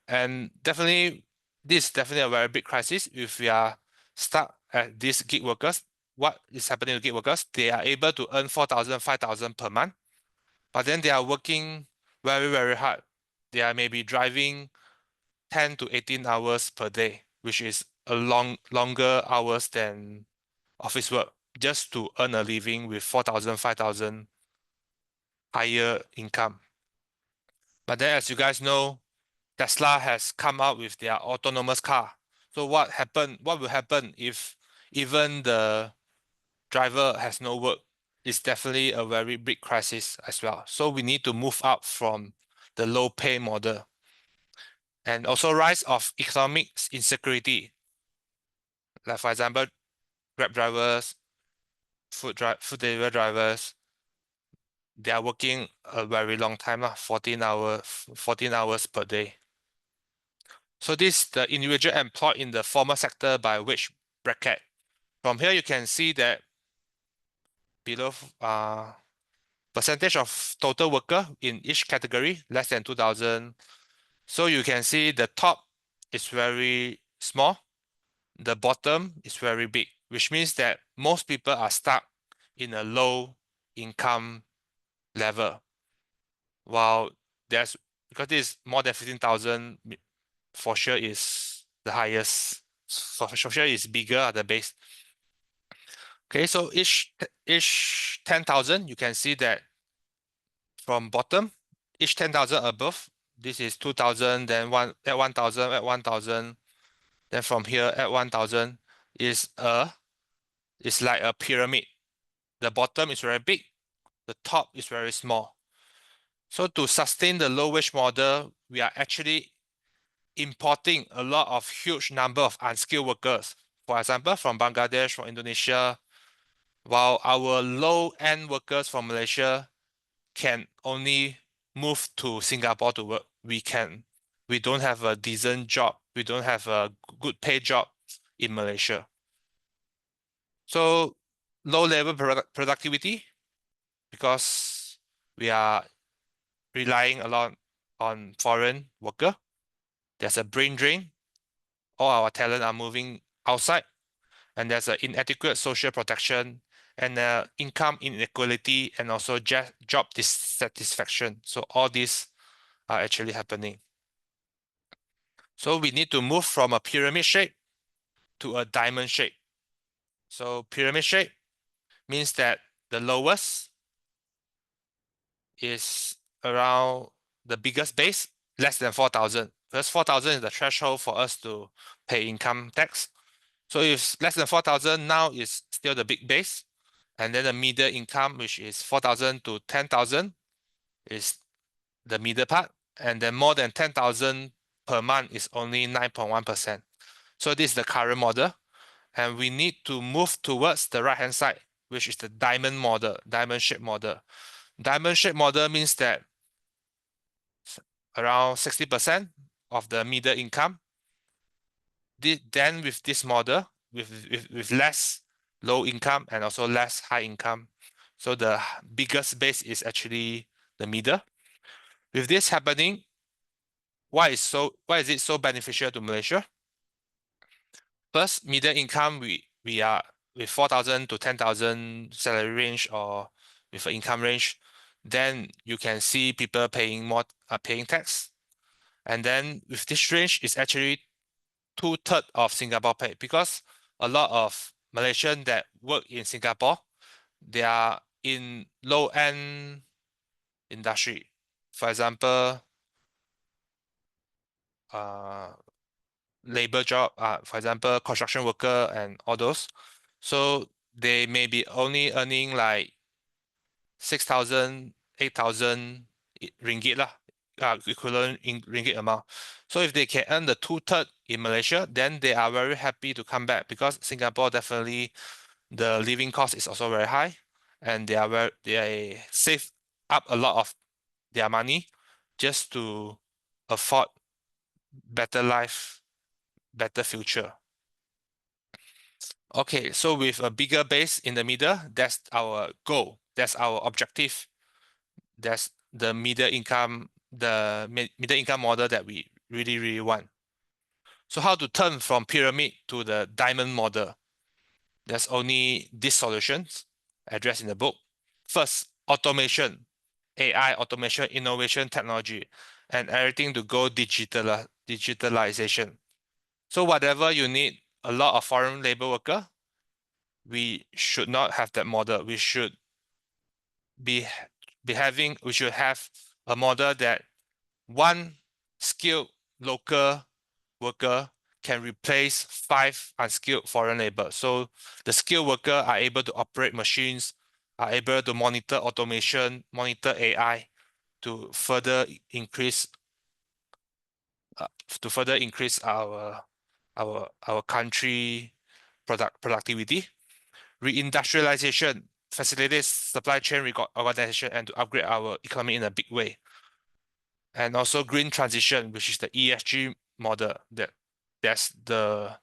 And definitely, this is definitely a very big crisis. If we are stuck at these gig workers, what is happening to gig workers? They are able to earn 4,000, 5,000 per month, but then they are working very, very hard. They are maybe driving 10 to 18 hours per day, which is a longer hours than office work, just to earn a living with 4,000, 5,000 higher income. But then, as you guys know, Tesla has come out with their autonomous car. So what will happen if even the driver has no work? It's definitely a very big crisis as well. So we need to move up from the low pay model. And also rise of economic insecurity. Like for example, Grab drivers, food delivery drivers, they are working a very long time, 14 hours per day. So this is the individual employed in the formal sector by wage bracket. From here, you can see that below percentage of total worker in each category, less than 2,000. So you can see the top is very small, the bottom is very big. which means that most people are stuck in a low income level. While because this is more than 15,000, for sure is the highest, for sure is bigger at the base. Okay, so each 10,000, you can see that from bottom, each 10,000 above, this is 2,000, then at 1,000, at 1,000, then from here at 1,000 is like a pyramid. The bottom is very big, the top is very small. So to sustain the low wage model, we are actually importing a lot of huge number of unskilled workers. For example, from Bangladesh, from Indonesia, while our low-end workers from Malaysia can only move to Singapore to work. We don't have a decent job. We don't have a good paid job in Malaysia. So low labor productivity, because we are relying a lot on foreign worker. There's a brain drain. All our talent are moving outside, and there's an inadequate social protection and income inequality, and also job dissatisfaction. So all these are actually happening. So we need to move from a pyramid shape to a diamond shape. So pyramid shape means that the lowest is around the biggest base, less than 4,000. Because 4,000 is the threshold for us to pay income tax. So if less than 4,000, now is still the big base. And then the middle income, which is 4,000 to 10,000, is the middle part. And then more than 10,000 per month is only 9.1%. So this is the current model. And we need to move towards the right-hand side, which is the diamond model, diamond shape model. Diamond shape model means that around 60% of the middle income. Then with this model, with less low income and also less high income, so the biggest base is actually the middle. With this happening, why is it so beneficial to Malaysia? First, middle income, we are with 4,000 to 10,000 salary range, or with an income range, then you can see people paying more, paying tax. And then with this range, it's actually 2/3 of Singapore pay, because a lot of Malaysians that work in Singapore, they are in low-end industry. For example, labor job, for example, construction worker and all those. So they may be only earning like 6,000, 8,000 ringgit lah, equivalent in ringgit amount. So if they can earn the 2/3 in Malaysia, then they are very happy to come back, because Singapore definitely the living cost is also very high, and they save up a lot of their money just to afford better life, better future. Okay, so with a bigger base in the middle, that's our goal, that's our objective. That's the middle income model that we really want. So how to turn from pyramid to the diamond model? There's only these solutions addressed in the book. First, automation, AI, automation, innovation, technology, and everything to go digitalization. So whatever you need a lot of foreign labor worker, we should not have that model. We should have a model that one skilled local worker can replace 5 unskilled foreign labor. So the skilled worker are able to operate machines, are able to monitor automation, monitor AI to further increase our country productivity. Reindustrialization facilitates supply chain organization and to upgrade our economy in a big way. And also green transition, which is the ESG model. That's the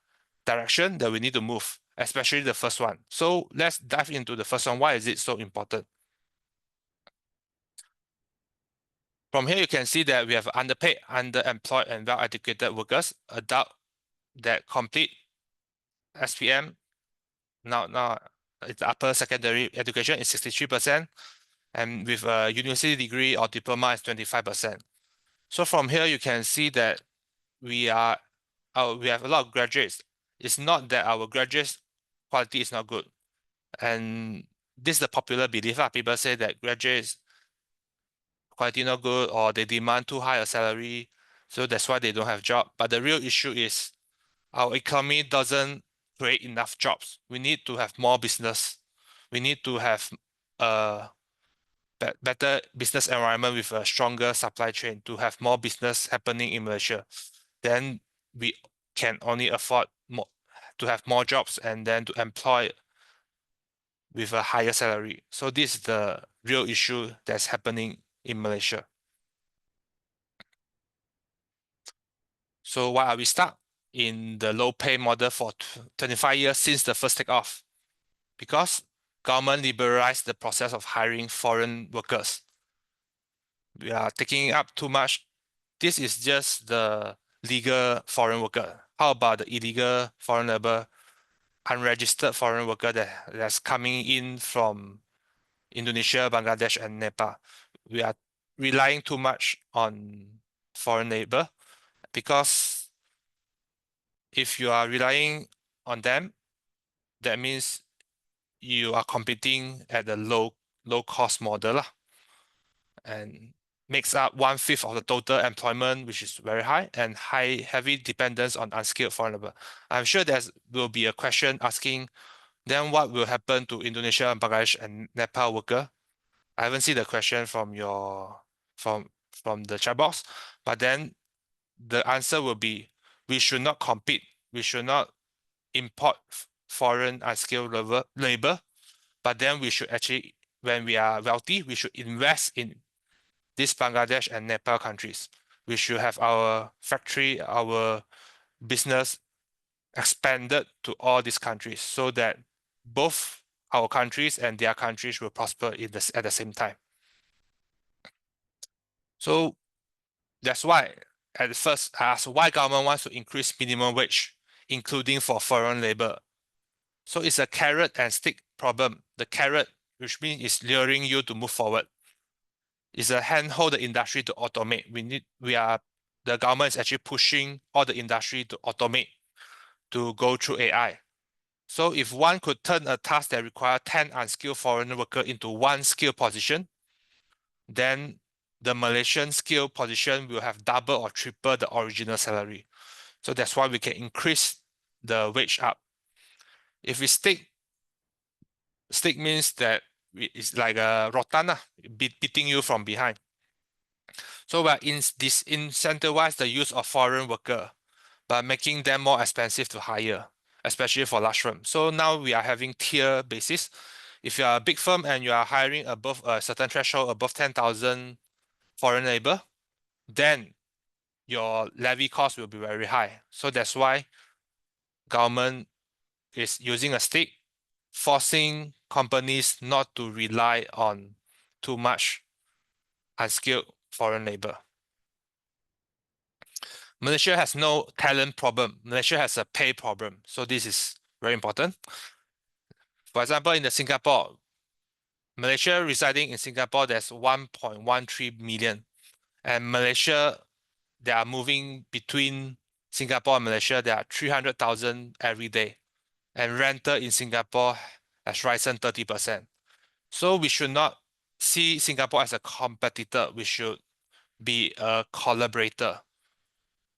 direction that we need to move, especially the first one. So let's dive into the first one. Why is it so important? From here, you can see that we have underpaid, underemployed, and well-educated workers, adults that complete SPM now it's upper secondary education is 63%, and with a university degree or diploma is 25%. So from here you can see that we have a lot of graduates. It's not that our graduates quality is not good, and this is the popular belief. People say that graduates quality not good, or they demand too high a salary, so that's why they don't have job. But the real issue is our economy doesn't create enough jobs. We need to have more business. We need to have a better business environment with a stronger supply chain to have more business happening in Malaysia. Then we can only afford more to have more jobs and then to employ with a higher salary. So this is the real issue that's happening in Malaysia. So why are we stuck in the low pay model for 25 years since the first takeoff? Because government liberalized the process of hiring foreign workers. We are taking up too much. This is just the legal foreign worker. How about the illegal foreign labor, unregistered foreign worker that's coming in from Indonesia, Bangladesh, and Nepal? We are relying too much on foreign labor because if you are relying on them, that means you are competing at the low cost model and makes up 1/5 of the total employment, which is very high, and heavy dependence on unskilled foreign labor. I'm sure there will be a question asking, then what will happen to Indonesia, Bangladesh, and Nepal worker? I haven't seen the question from your from the chat box, but then the answer will be we should not compete. We should not import foreign unskilled labor, but then we should actually, when we are wealthy, we should invest in these Bangladesh and Nepal countries. We should have our factory, our business expanded to all these countries so that both our countries and their countries will prosper at the same time. So that's why at first I asked why government wants to increase minimum wage, including for foreign labor. So it's a carrot and stick problem. The carrot, which means is luring you to move forward, is a handhold the industry to automate. The government is actually pushing all the industry to automate, to go through AI. So if one could turn a task that requires 10 unskilled foreign workers into one skilled position, then the Malaysian skilled position will have double or triple the original salary. So that's why we can increase the wage up. If we stick means that it's like a rotan beating you from behind. So we are disincentivize the use of foreign worker by making them more expensive to hire, especially for large firms. So now we are having tier basis. If you are a big firm and you are hiring above a certain threshold, above 10,000 foreign labor, then your levy cost will be very high. So that's why government is using a stick, forcing companies not to rely on too much unskilled foreign labor. Malaysia has no talent problem. Malaysia has a pay problem. So this is very important. For example, in Singapore, Malaysia residing in Singapore, there's 1.13 million. And Malaysia, they are moving between Singapore and Malaysia. There are 300,000 every day. And rental in Singapore has risen 30%. So we should not see Singapore as a competitor. We should be a collaborator.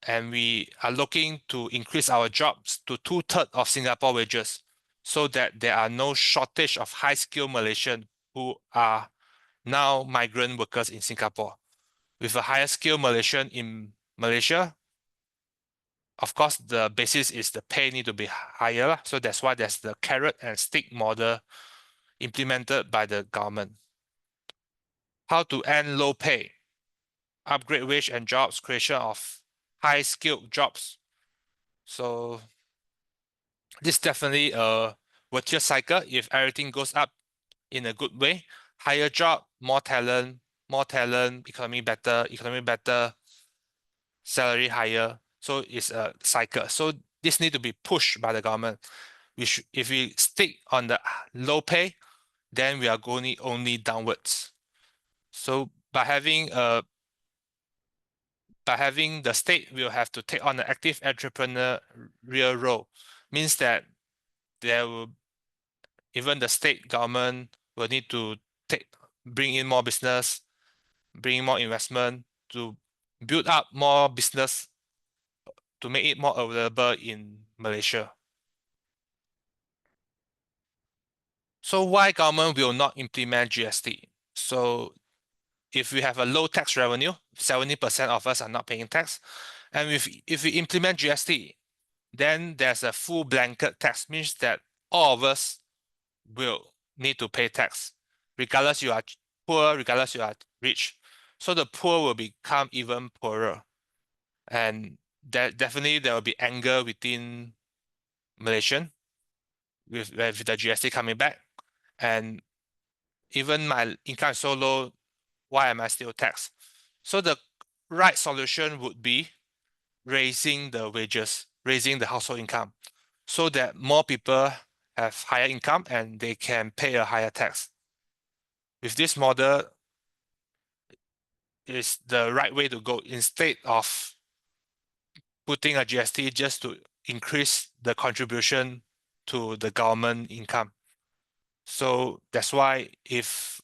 And we are looking to increase our jobs to 2/3 of Singapore wages so that there are no shortage of high-skilled Malaysians who are now migrant workers in Singapore. With a higher skilled Malaysian in Malaysia, of course, the basis is the pay need to be higher. So that's why there's the carrot and stick model implemented by the government. How to end low pay, upgrade wage and jobs, creation of high-skilled jobs. So this is definitely a virtuous cycle. If everything goes up in a good way, higher job, more talent, economy better, salary higher. So it's a cycle. So this need to be pushed by the government. if we stick on the low pay, then we are going only downwards. So by having the state will have to take on an active entrepreneurial role, means that even the state government will need to bring in more business, bring in more investment to build up more business to make it more available in Malaysia. So why government will not implement GST? So if we have a low tax revenue, 70% of us are not paying tax. And if we implement GST, then there's a full blanket tax, means that all of us will need to pay tax, regardless you are poor, regardless you are rich. So the poor will become even poorer. And definitely there will be anger within Malaysian with the GST coming back. And even my income is so low, why am I still taxed? So the right solution would be raising the wages, raising the household income, so that more people have higher income and they can pay a higher tax. With this model, is the right way to go, instead of putting a GST just to increase the contribution to the government income. So that's why, if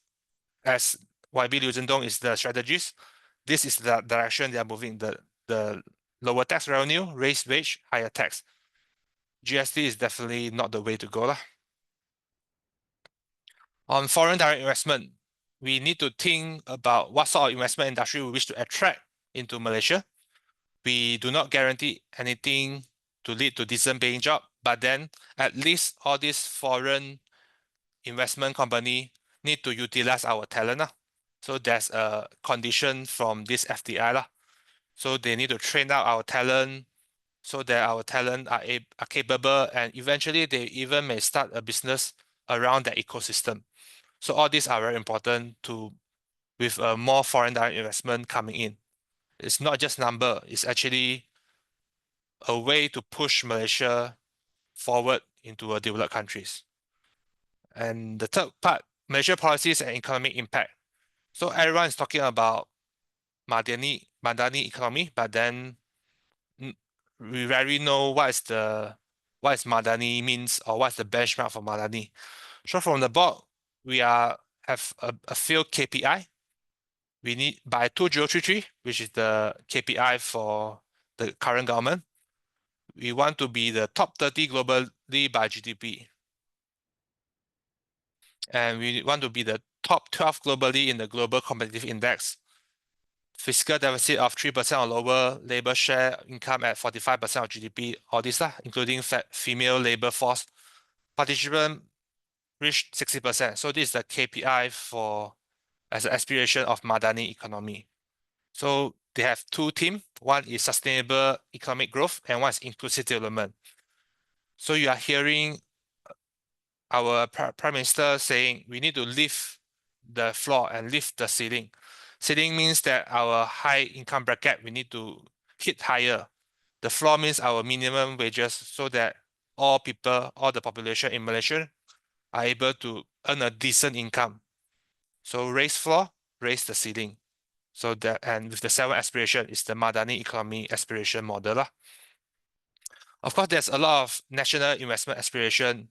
as YB Liu Zhendong is the strategist, this is the direction they are moving, the lower tax revenue, raise wage, higher tax. GST is definitely not the way to go lah. On foreign direct investment, we need to think about what sort of investment industry we wish to attract into Malaysia. We do not guarantee anything to lead to decent paying job, but then at least all these foreign investment company need to utilize our talent lah. So there's a condition from this FDI lah. So they need to train out our talent so that our talent are capable, and eventually they even may start a business around that ecosystem. So all these are very important with more foreign direct investment coming in. It's not just number, it's actually a way to push Malaysia forward into a developed countries. And the third part, Malaysia policies and economic impact. So everyone is talking about Madani economy, but then we rarely know what is Madani means, or what's the benchmark for Madani. So from the board, we have a few KPI. We need by 2033, which is the KPI for the current government. We want to be the top 30 globally by GDP. And we want to be the top 12 globally in the Global Competitive Index. Fiscal deficit of 3% or lower, labor share income at 45% of GDP, all this, including female labor force. Participant reached 60%. So this is the KPI as an aspiration of Madani economy. So they have two themes. One is sustainable economic growth and one is inclusive development. So you are hearing our Prime Minister saying we need to lift the floor and lift the ceiling. Ceiling means that our high income bracket, we need to hit higher. The floor means our minimum wages, so that all the population in Malaysia are able to earn a decent income. So raise floor, raise the ceiling. So that, and with the 7 aspiration is the Madani economy aspiration model lah. Of course, there's a lot of national investment aspiration,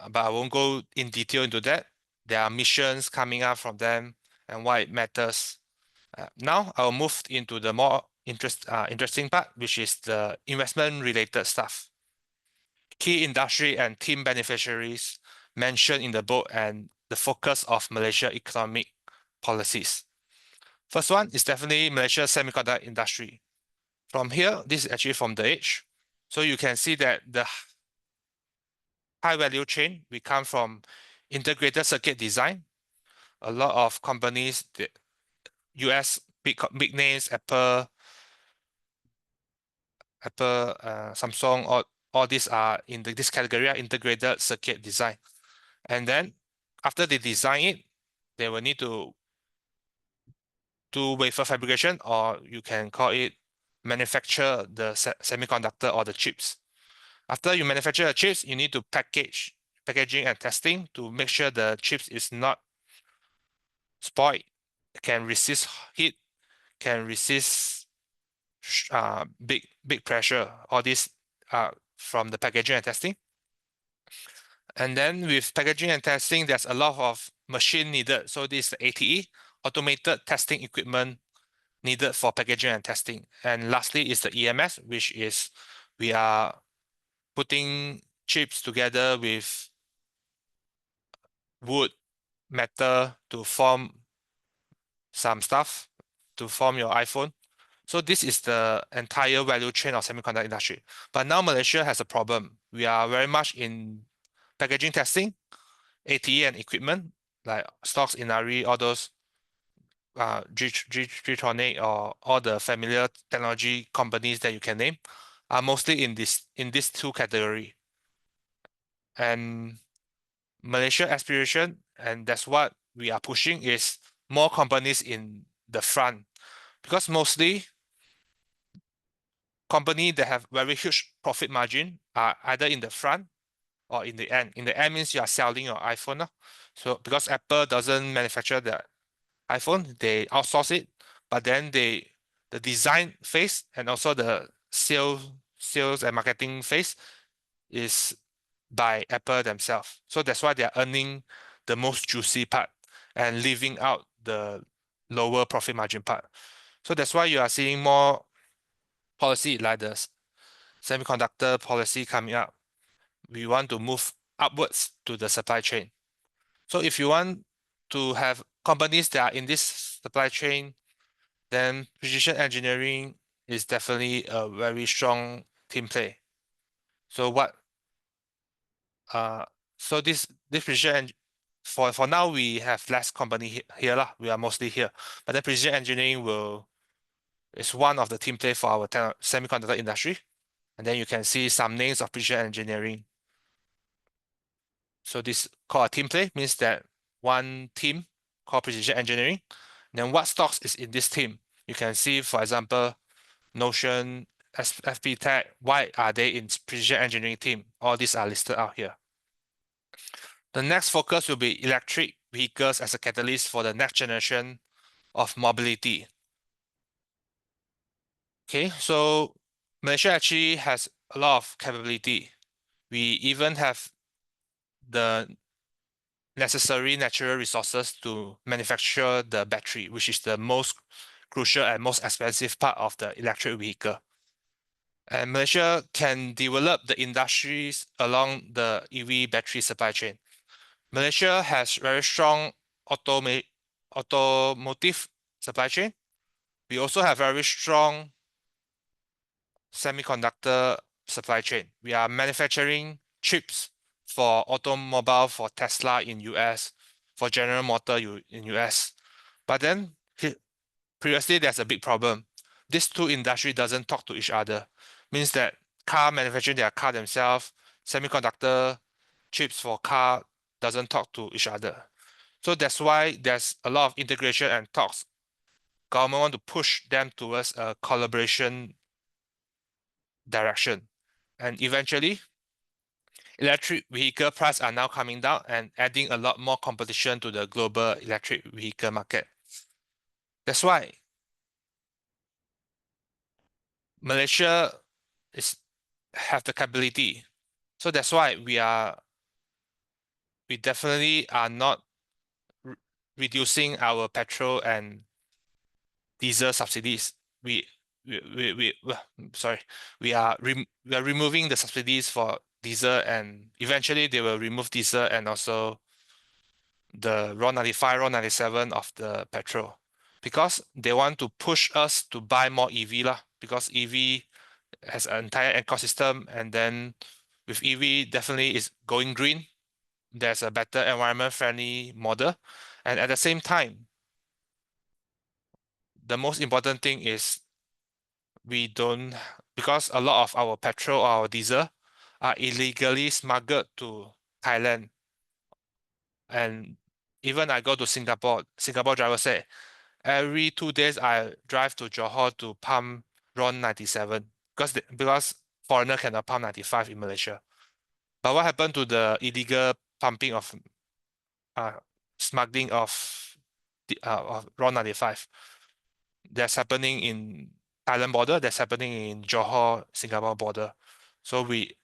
but I won't go in detail into that. There are missions coming up from them and why it matters. Now I'll move into the more interesting part, which is the investment related stuff. Key industry and team beneficiaries mentioned in the book and the focus of Malaysia economic policies. First one is definitely Malaysia semiconductor industry. From here, this is actually from the edge. So you can see that the high value chain, we come from integrated circuit design. A lot of companies, the US big names, Apple, Samsung, all these are in this category, integrated circuit design. And then after they design it, they will need to do wafer fabrication, or you can call it manufacture the semiconductor or the chips. After you manufacture the chips, you need to packaging and testing to make sure the chips is not spoiled, can resist heat, can resist big pressure. All this from the packaging and testing. And then with packaging and testing, there's a lot of machine needed. So this is the ATE, automated testing equipment needed for packaging and testing. And lastly is the EMS, which is we are putting chips together with wood, metal to form some stuff to form your iPhone. So this is the entire value chain of semiconductor industry. But now Malaysia has a problem. We are very much in packaging testing, ATE and equipment, like Stocks, Inari, all those G-Tronic or all the familiar technology companies that you can name are mostly in this two category. And Malaysia aspiration, and that's what we are pushing, is more companies in the front, because mostly company that have very huge profit margin are either in the front or in the end. In the end means you are selling your iPhone. So because Apple doesn't manufacture the iPhone, they outsource it, but then the design phase and also the sales and marketing phase is by Apple themselves. So that's why they are earning the most juicy part and leaving out the lower profit margin part. So that's why you are seeing more policy like the semiconductor policy coming up. We want to move upwards to the supply chain. So if you want to have companies that are in this supply chain, then precision engineering is definitely a very strong team play. So this precision for now we have less company here lah. We are mostly here, but then precision engineering is one of the team play for our semiconductor industry, and then you can see some names of precision engineering. So this called a team play means that one team called precision engineering. Then what stocks is in this team? You can see, for example, Notion, FP Tech. Why are they in precision engineering team? All these are listed out here. The next focus will be electric vehicles as a catalyst for the next generation of mobility. Okay, so Malaysia actually has a lot of capability. We even have the necessary natural resources to manufacture the battery, which is the most crucial and most expensive part of the electric vehicle. And Malaysia can develop the industries along the EV battery supply chain. Malaysia has very strong automotive supply chain. We also have very strong semiconductor supply chain. We are manufacturing chips for automobile, for Tesla in US, for General Motor in US. But then previously there's a big problem. These two industries doesn't talk to each other. Means that car manufacturing their car themselves, semiconductor chips for car doesn't talk to each other. So that's why there's a lot of integration and talks. Government want to push them towards a collaboration direction. And eventually, electric vehicle prices are now coming down and adding a lot more competition to the global electric vehicle market. That's why Malaysia have the capability. So that's why we definitely are not reducing our petrol and diesel subsidies. We are removing the subsidies for diesel, and eventually they will remove diesel and also the RON 95, RON 97 of the petrol, because they want to push us to buy more EV lah, because EV has an entire ecosystem, and then with EV definitely is going green. There's a better environment friendly model, and at the same time, the most important thing is we don't, because a lot of our petrol or our diesel are illegally smuggled to Thailand. And even I go to Singapore driver say, every 2 days I drive to Johor to pump RON 97 because foreigner cannot pump 95 in Malaysia. But what happened to the illegal pumping of smuggling of raw 95? That's happening in Thailand border, that's happening in Johor, Singapore border. So we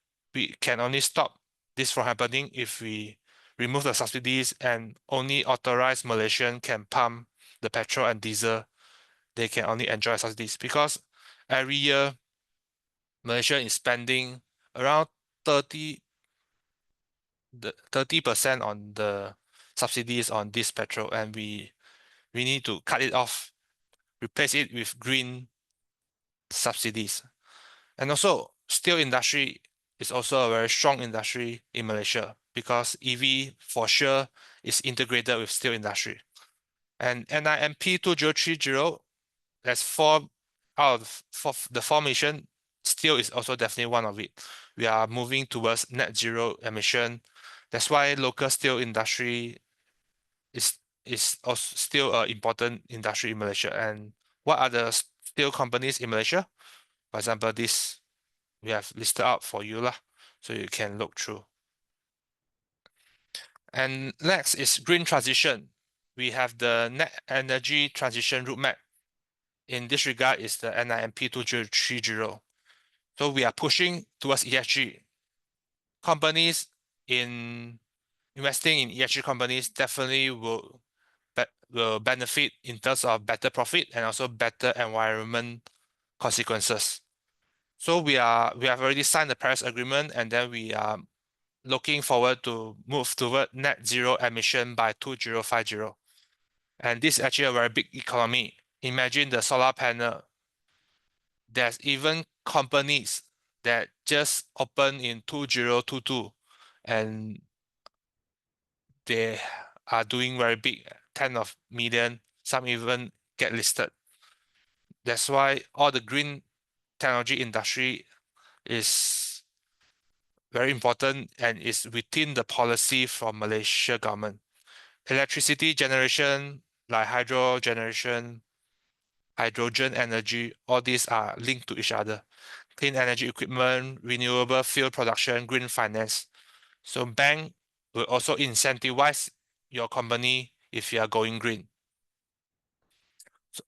can only stop this from happening if we remove the subsidies and only authorized Malaysian can pump the petrol and diesel. They can only enjoy subsidies because every year Malaysia is spending around 30% on the subsidies on this petrol, and we need to cut it off, replace it with green subsidies. And also, steel industry is also a very strong industry in Malaysia because EV for sure is integrated with steel industry. And NIMP 2030, that's four out of the four mission, steel is also definitely one of it. We are moving towards net zero emission. That's why local steel industry is also still an important industry in Malaysia. And what are the steel companies in Malaysia? For example, this we have listed out for you lah, so you can look through. And next is green transition. We have the net energy transition roadmap. In this regard is the NIMP 2030. So we are pushing towards ESG. Companies in investing in ESG companies definitely will benefit in terms of better profit and also better environment consequences. So we have already signed the Paris Agreement, and then we are looking forward to move toward net zero emission by 2050. And this is actually a very big economy. Imagine the solar panel. There's even companies that just opened in 2022 and they are doing very big, 10 of million, some even get listed. That's why all the green technology industry is very important and is within the policy from Malaysia government. Electricity generation, like hydro generation, hydrogen energy, all these are linked to each other. Clean energy equipment, renewable fuel production, green finance. So bank will also incentivize your company if you are going green. So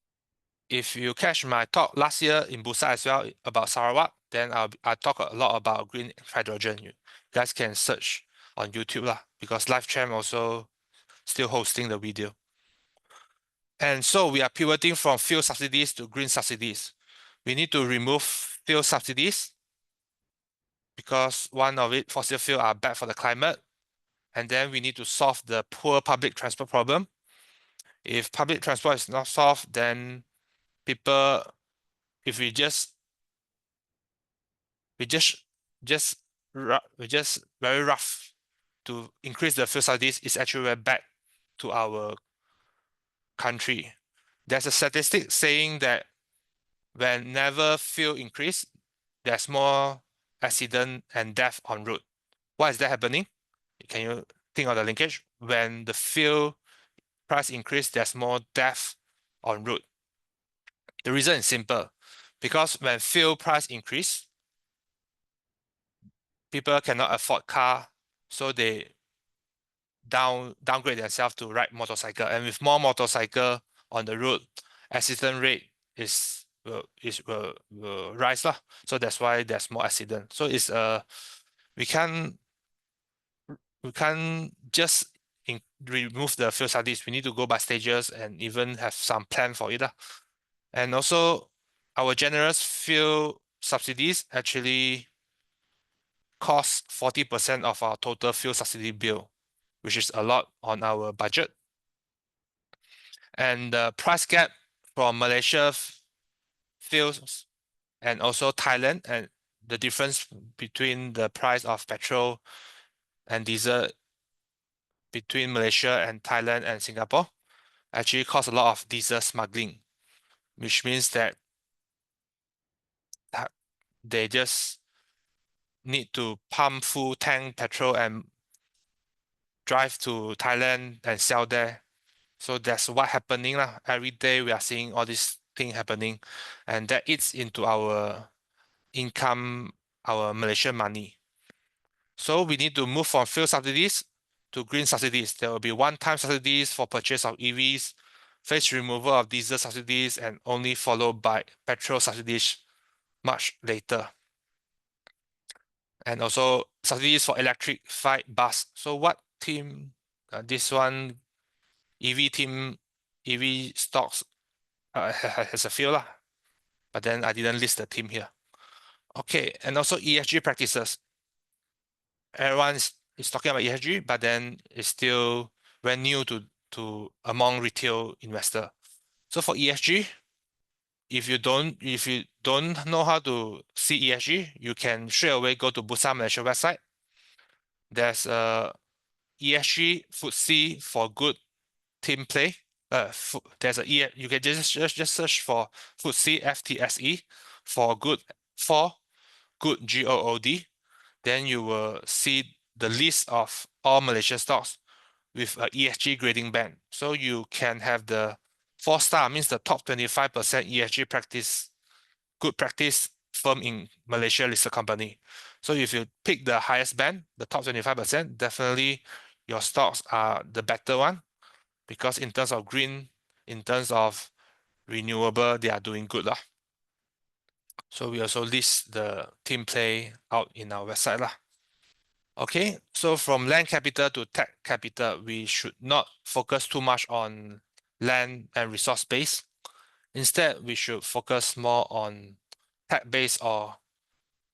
if you catch my talk last year in Busan as well about Sarawak, then I talk a lot about green hydrogen. You guys can search on YouTube lah, because LiveCham also still hosting the video. And so we are pivoting from fuel subsidies to green subsidies. We need to remove fuel subsidies because one of it, fossil fuel are bad for the climate. And then we need to solve the poor public transport problem. If public transport is not solved, then people, if we just very rough to increase the fuel subsidies, is actually very bad to our country. There's a statistic saying that whenever fuel increase, there's more accident and death on road. Why is that happening? Can you think of the linkage? When the fuel price increase, there's more death on road. The reason is simple, because when fuel price increase, people cannot afford car, so they downgrade themselves to ride motorcycle. And with more motorcycle on the road, accident rate will rise lah. So that's why there's more accident. So it's we can't just remove the fuel subsidies. We need to go by stages and even have some plan for it. And also our generous fuel subsidies actually cost 40% of our total fuel subsidy bill, which is a lot on our budget. And the price gap from Malaysia fuels and also Thailand, and the difference between the price of petrol and diesel between Malaysia and Thailand and Singapore actually cause a lot of diesel smuggling, which means that they just need to pump full tank petrol and drive to Thailand and sell there. So that's what happening lah. Every day we are seeing all this thing happening, and that eats into our income our Malaysian money. So we need to move from fuel subsidies to green subsidies. There will be one-time subsidies for purchase of EVs, phase removal of diesel subsidies, and only followed by petrol subsidies much later. And also subsidies for electrified bus. So what team, this one, EV team, EV stocks has a few lah, but then I didn't list the team here. Okay, and also ESG practices. Everyone is talking about ESG, but then it's still very new to among retail investor. So for ESG, if you don't know how to see ESG, you can straight away go to Bursa Malaysia website. There's a ESG FTSE for good team play. There's a you can just search for FTSE FTSE for good GOOD. Then you will see the list of all Malaysian stocks with a ESG grading band. So you can have the 4-star, means the top 25% ESG practice, good practice firm in Malaysia listed company. So if you pick the highest band, the top 25%, definitely your stocks are the better one, because in terms of green, in terms of renewable, they are doing good lah. So we also list the team play out in our website lah. Okay, so from land capital to tech capital, we should not focus too much on land and resource base. Instead, we should focus more on tech base or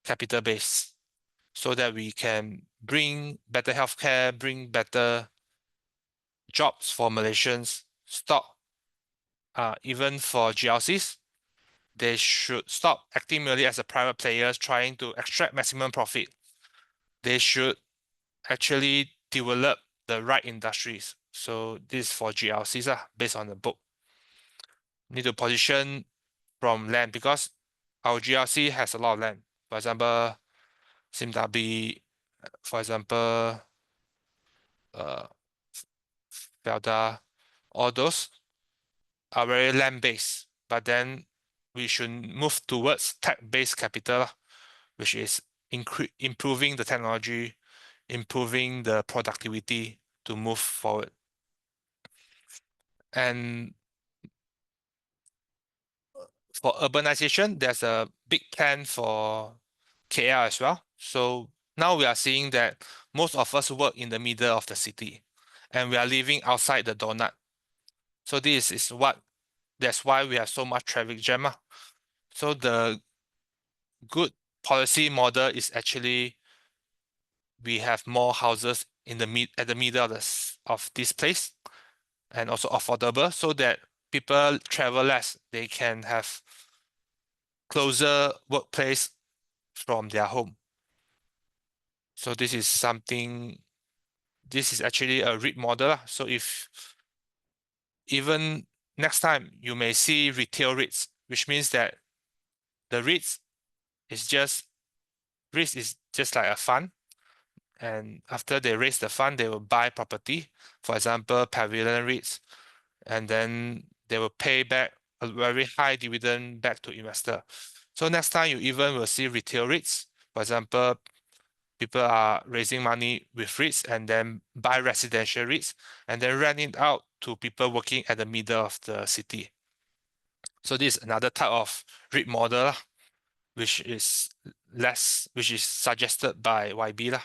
capital base, so that we can bring better healthcare, bring better jobs for Malaysians, stop even for GLCs. They should stop acting merely as a private players trying to extract maximum profit. They should actually develop the right industries. So this is for GLCs based on the book. Need to position from land, because our GLC has a lot of land. For example, SIMW, for example, Felda, all those are very land-based. But then we should move towards tech-based capital, which is improving the technology, improving the productivity to move forward. And for urbanization, there's a big plan for KL as well. So now we are seeing that most of us work in the middle of the city, and we are living outside the donut. So that's why we have so much traffic jam. So the good policy model is actually we have more houses at the middle of this place, and also affordable, so that people travel less. They can have closer workplace from their home. So this is actually a REIT model. So if even next time you may see retail REITs, which means that the REITs is just like a fund. And after they raise the fund, they will buy property, for example, pavilion REITs, and then they will pay back a very high dividend back to investor. So next time you even will see retail REITs. For example, people are raising money with REITs and then buy residential REITs and then rent it out to people working at the middle of the city. So this is another type of REIT model, which is suggested by YB.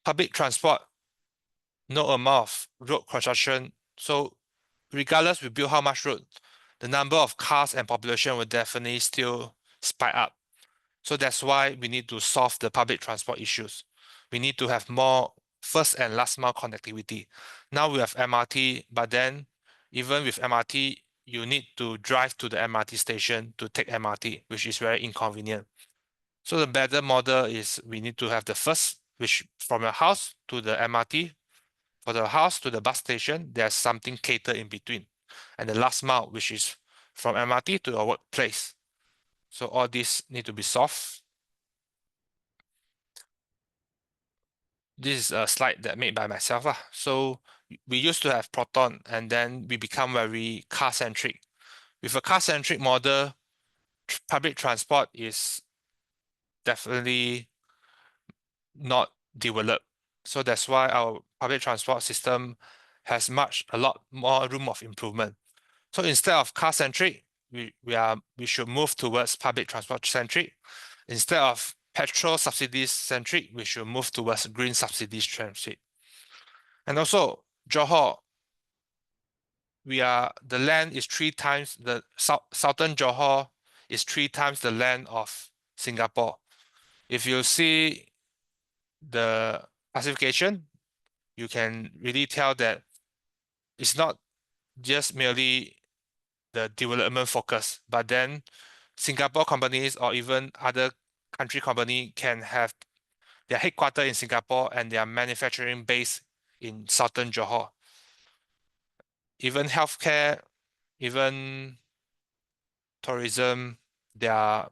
Public transport, no amount of road construction. So regardless we build how much road, the number of cars and population will definitely still spike up. So that's why we need to solve the public transport issues. We need to have more first and last mile connectivity. Now we have MRT, but then even with MRT, you need to drive to the MRT station to take MRT, which is very inconvenient. So the better model is we need to have the first, which from your house to the MRT, for the house to the bus station, there's something catered in between. And the last mile, which is from MRT to your workplace. So all these need to be solved. This is a slide that made by myself. So we used to have Proton, and then we become very car-centric. With a car-centric model, public transport is definitely not developed. So that's why our public transport system has a lot more room of improvement. So instead of car-centric, we should move towards public transport-centric. Instead of petrol subsidies-centric, we should move towards green subsidies-centric. And also, Johor, the land is 3 times the southern Johor is 3 times the land of Singapore. If you see the classification, you can really tell that it's not just merely the development focus, but then Singapore companies or even other country company can have their headquarters in Singapore and their manufacturing base in southern Johor. Even healthcare, even tourism, there are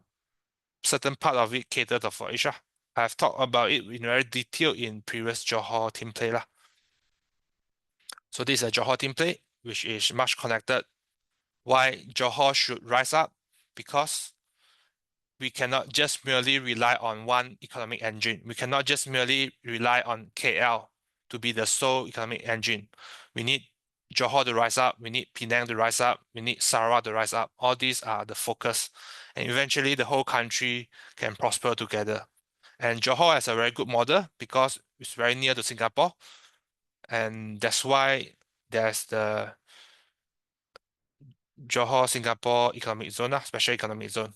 certain part of it catered for Asia. I've talked about it in very detail in previous Johor team play lah. So this is a Johor team play, which is much connected. Why Johor should rise up? Because we cannot just merely rely on one economic engine. We cannot just merely rely on KL to be the sole economic engine. We need Johor to rise up. We need Penang to rise up. We need Sarawak to rise up. All these are the focus. And eventually the whole country can prosper together. And Johor has a very good model because it's very near to Singapore. And that's why there's the Johor Singapore Economic Zone, Special Economic Zone,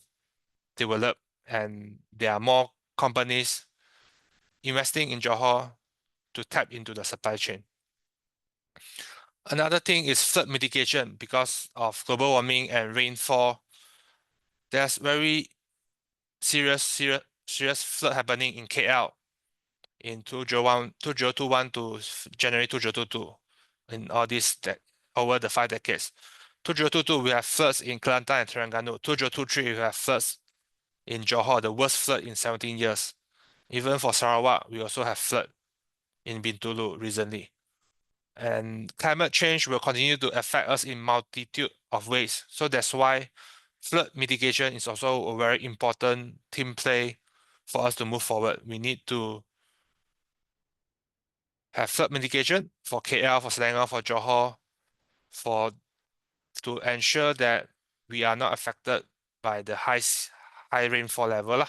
develop, and there are more companies investing in Johor to tap into the supply chain. Another thing is flood mitigation because of global warming and rainfall. There's very serious flood happening in KL in 2021 to January 2022 in all these over the 5 decades. 2022 we have floods in Kelantan and Terengganu. 2023 we have floods in Johor, the worst flood in 17 years. Even for Sarawak, we also have flood in Bintulu recently. And climate change will continue to affect us in multitude of ways. So that's why flood mitigation is also a very important team play for us to move forward. We need to have flood mitigation for KL, for Selangor, for Johor, to ensure that we are not affected by the high rainfall level.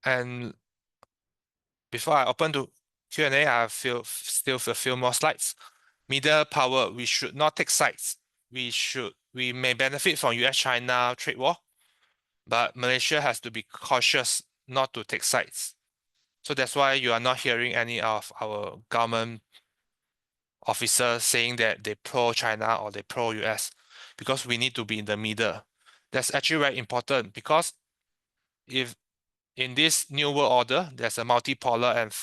And before I open to Q&A, I still have a few more slides. Middle power, we should not take sides. We may benefit from US-China trade war, but Malaysia has to be cautious not to take sides. So that's why you are not hearing any of our government officers saying that they pro-China or they pro-US, because we need to be in the middle. That's actually very important because if in this new world order, there's a multipolar and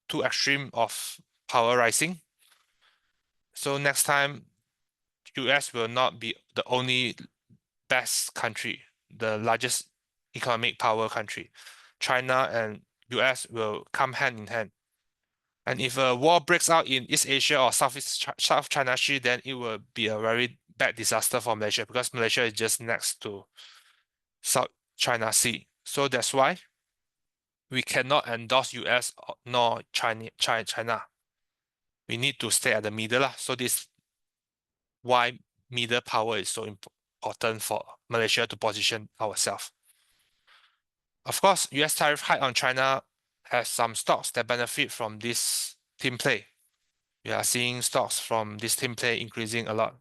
two extreme of power rising. So next time, US will not be the only best country, the largest economic power country. China and US will come hand in hand. And if a war breaks out in East Asia or South China Sea, then it will be a very bad disaster for Malaysia because Malaysia is just next to South China Sea. So that's why we cannot endorse US nor China. We need to stay at the middle. So this why middle power is so important for Malaysia to position ourselves. Of course, US tariff hike on China has some stocks that benefit from this team play. We are seeing stocks from this team play increasing a lot.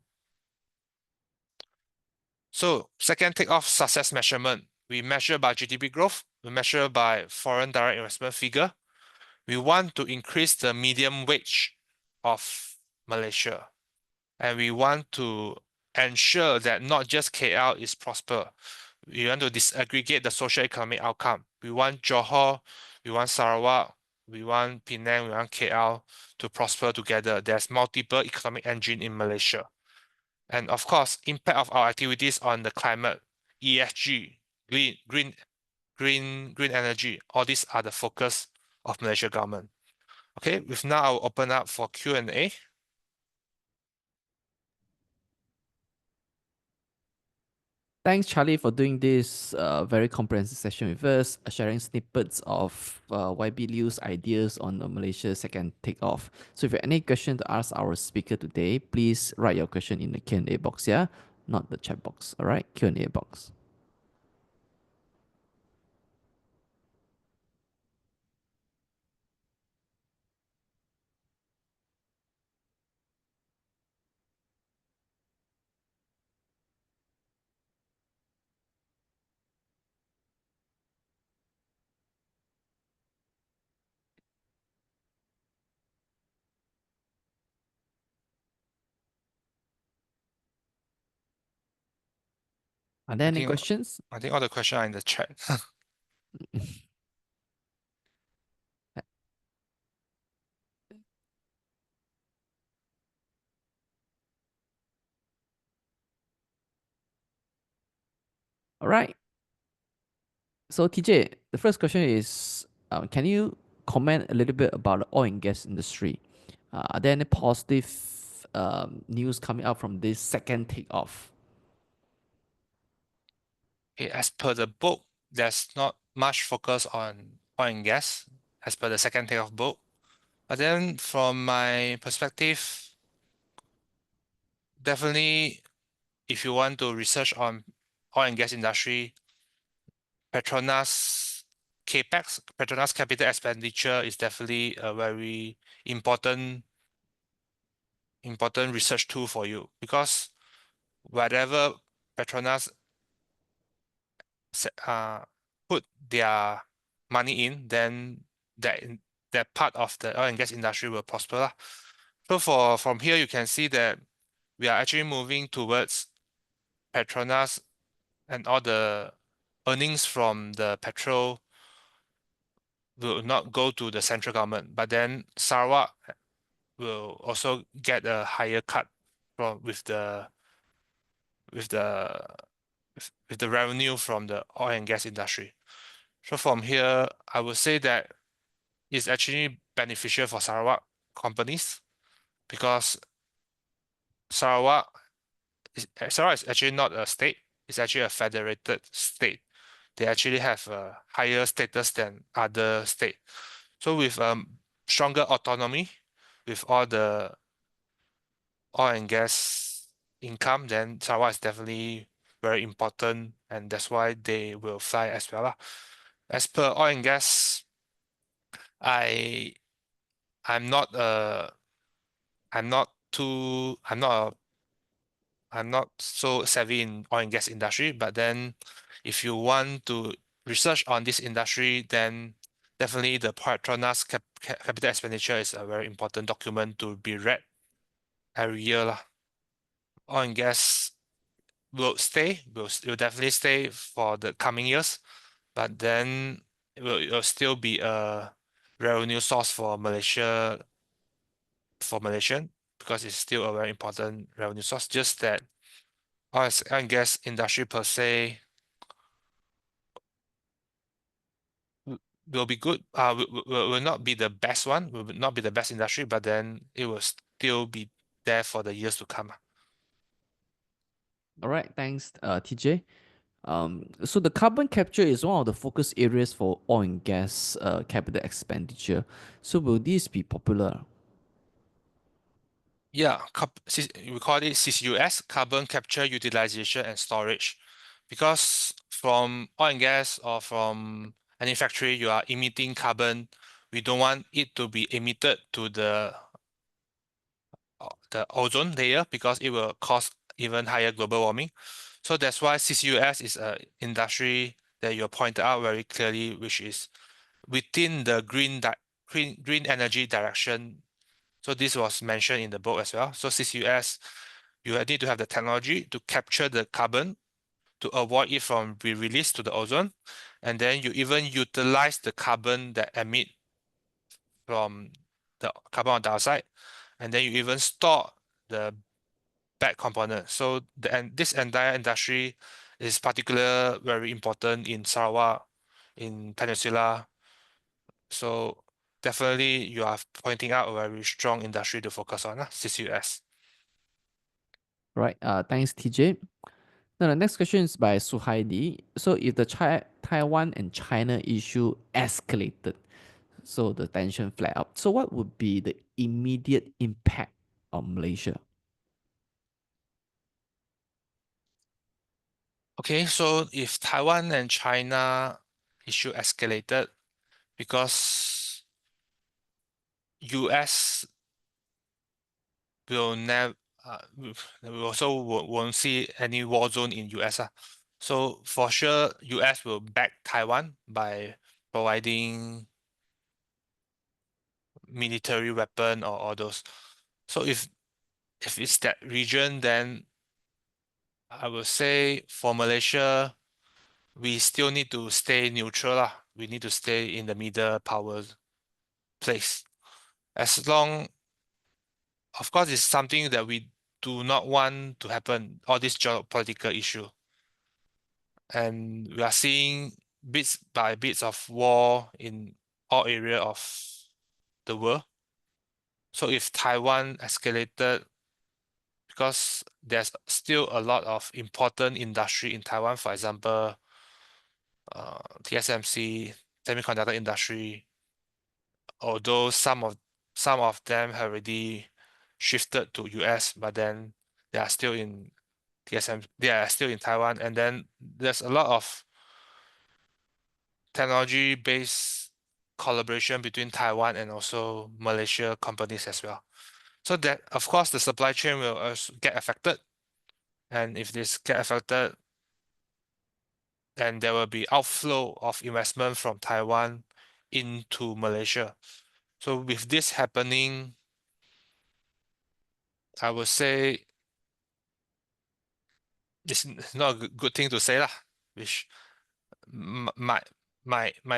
So second takeoff success measurement. We measure by GDP growth. We measure by foreign direct investment figure. We want to increase the medium wage of Malaysia. And we want to ensure that not just KL is prosper. We want to disaggregate the social economic outcome. We want Johor, we want Sarawak, we want Penang, we want KL to prosper together. There's multiple economic engine in Malaysia. And of course, impact of our activities on the climate, ESG, green energy, all these are the focus of Malaysia government. Okay, with now I'll open up for Q&A. Thanks, Charlie, for doing this very comprehensive session with us, sharing snippets of YB Liu's ideas on the Malaysia second takeoff. So if you have any question to ask our speaker today, please write your question in the Q&A box, yeah? Not the chat box, all right? Q&A box. Are there any questions? I think all the questions are in the chat. All right. So TJ, the first question is, can you comment a little bit about the oil and gas industry? Are there any positive news coming out from this second takeoff? Okay, as per the book, there's not much focus on oil and gas as per the second takeoff book. But then from my perspective, definitely if you want to research on oil and gas industry, Petronas CapEx, Petronas capital expenditure is definitely a very important research tool for you, because whatever Petronas put their money in, then that part of the oil and gas industry will prosper lah. So from here you can see that we are actually moving towards Petronas, and all the earnings from the petrol will not go to the central government, but then Sarawak will also get a higher cut from with the revenue from the oil and gas industry. So from here, I would say that it's actually beneficial for Sarawak companies, because Sarawak is actually not a state, it's actually a federated state. They actually have a higher status than other state. So with stronger autonomy, with all the oil and gas income, then Sarawak is definitely very important, and that's why they will fly as well lah. As per oil and gas, I I'm not a I'm not too I'm not so savvy in oil and gas industry, but then if you want to research on this industry, then definitely the Petronas capital expenditure is a very important document to be read every year lah. Oil and gas will definitely stay for the coming years, but then it will still be a revenue source for Malaysian, because it's still a very important revenue source. Just that oil and gas industry per se will be good. Will not be the best one. Will not be the best industry, but then it will still be there for the years to come. All right, thanks, TJ. So the carbon capture is one of the focus areas for oil and gas capital expenditure. So will this be popular? Yeah, we call it CCUS, carbon capture, utilization, and storage. Because from oil and gas or from any factory, you are emitting carbon. We don't want it to be emitted to the ozone layer, because it will cause even higher global warming. So that's why CCUS is an industry that you pointed out very clearly, which is within the green energy direction. So this was mentioned in the book as well. So CCUS, you need to have the technology to capture the carbon to avoid it from being released to the ozone. And then you even utilize the carbon that emit from the carbon dioxide. And then you even store the bad component. So this entire industry is particularly very important in Sarawak, in Peninsula. So definitely you are pointing out a very strong industry to focus on, CCUS. Right. Thanks, TJ. Now, the next question is by Suhaidi. So, if the Taiwan and China issue escalated, so the tension flare up, so what would be the immediate impact on Malaysia? Okay, so if Taiwan and China issue escalated because US will never we also won't see any war zone in US. So for sure, US will back Taiwan by providing military weapon or all those. So if it's that region, then I would say for Malaysia, we still need to stay neutral lah. We need to stay in the middle power place. As long, of course, it's something that we do not want to happen, all this geopolitical issue. And we are seeing bits by bits of war in all area of the world. So if Taiwan escalated, because there's still a lot of important industry in Taiwan, for example, TSMC, semiconductor industry, although some of them have already shifted to US, but then they are still in they are still in Taiwan, and then there's a lot of technology-based collaboration between Taiwan and also Malaysia companies as well. So that, of course, the supply chain will also get affected. And if this get affected, then there will be outflow of investment from Taiwan into Malaysia. So with this happening, I would say it's not a good thing to say lah, which might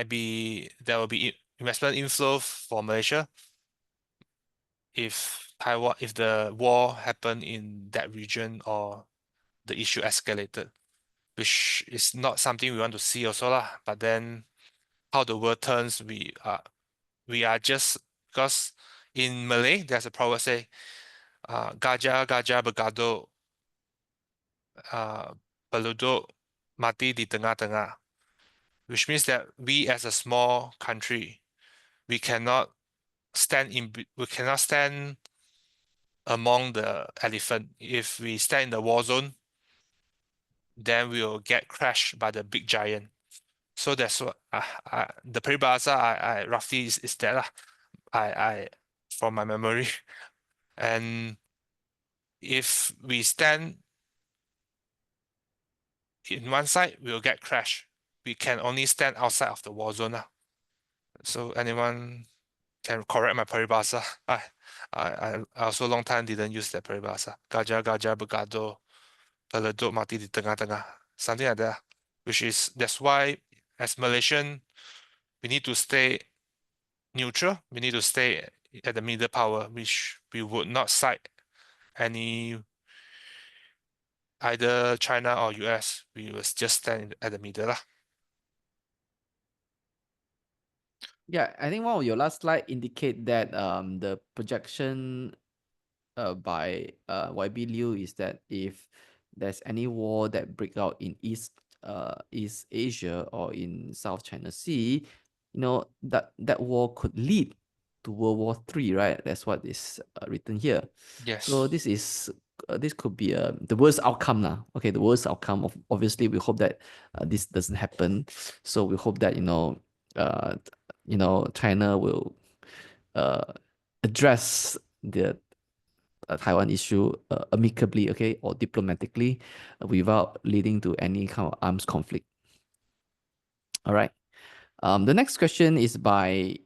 be there will be investment inflow for Malaysia if the war happened in that region or the issue escalated, which is not something we want to see also lah. But then how the world turns, we are just, because in Malay there's a proverb say, gajah gajah bergaduh, peluduk mati di tengah-tengah, which means that we as a small country, we cannot stand among the elephant. If we stand in the war zone, then we will get crushed by the big giant. So that's what the peribahasa I roughly is that lah. I from my memory. And if we stand in one side, we will get crushed. We can only stand outside of the war zone. So anyone can correct my peribahasa. I also long time didn't use that peribahasa. Gajah gajah bergaduh, peleduk mati di tengah-tengah. Something like that. That's why as Malaysian, we need to stay neutral. We need to stay at the middle power, which we would not side either China or US. We will just stand at the middle lah. Yeah, I think one of your last slide indicate that the projection by YB Liu is that if there's any war that break out in East Asia or in South China Sea, that war could lead to World War III, right? That's what is written here. Yes. So this could be the worst outcome now. Okay, the worst outcome of, obviously we hope that this doesn't happen. So we hope that China will address the Taiwan issue amicably, okay, or diplomatically, without leading to any kind of arms conflict. All right. The next question is by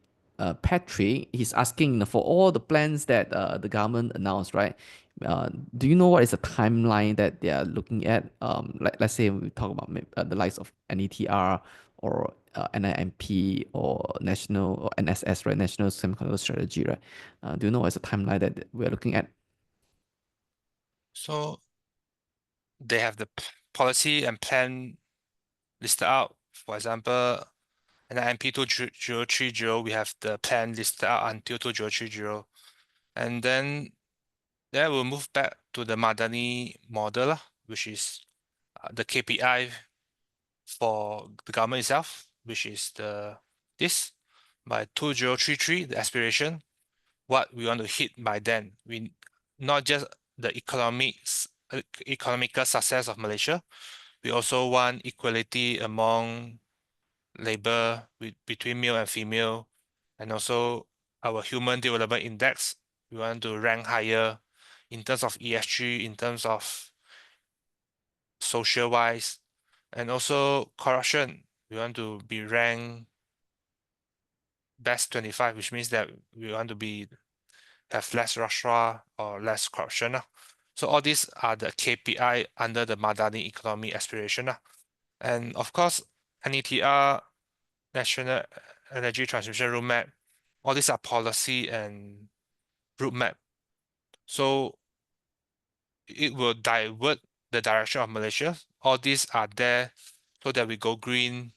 Patrick. He's asking, for all the plans that the government announced, right? Do you know what is the timeline that they are looking at? Let's say we talk about the likes of NETR or NIMP or National or NSS, right? National Semiconductor Strategy, right? Do you know what is the timeline that we're looking at? So they have the policy and plan listed out. For example, in NIMP 2030, we have the plan listed out until 2030. And then we'll move back to the Madani model, which is the KPI for the government itself, which is this by 2033, the aspiration, what we want to hit by then. We not just the economical success of Malaysia, we also want equality among labor between male and female, and also our human development index. We want to rank higher in terms of ESG, in terms of social wise, and also corruption. We want to be ranked best 25, which means that we want to have less rashwa or less corruption. So all these are the KPI under the Madani economy aspiration. And of course, NETR, National Energy Transmission Roadmap, all these are policy and roadmap. So it will divert the direction of Malaysia. All these are there so that we go green,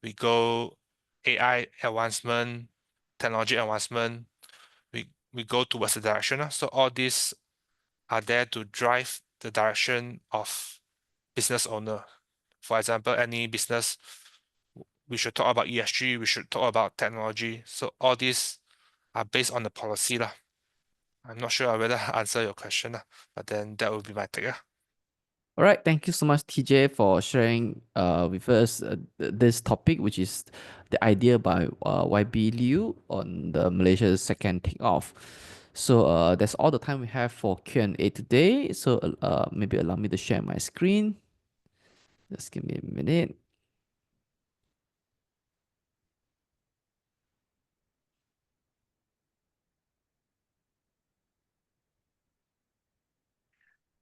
we go AI advancement, technology advancement, we go towards the direction. So all these are there to drive the direction of business owner. For example, any business, we should talk about ESG, we should talk about technology. So all these are based on the policy lah. I'm not sure whether I answer your question, but then that would be my take. All right, thank you so much, TJ, for sharing with us this topic, which is the idea by YB Liu on the Malaysia's second takeoff. So that's all the time we have for Q&A today. So maybe allow me to share my screen. Just give me a minute.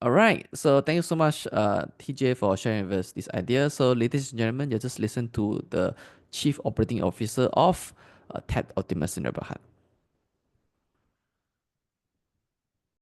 All right, so thank you so much, TJ, for sharing with us this idea. So, ladies and gentlemen, you just listen to the Chief Operating Officer of TED, Optimus Sindrabahan.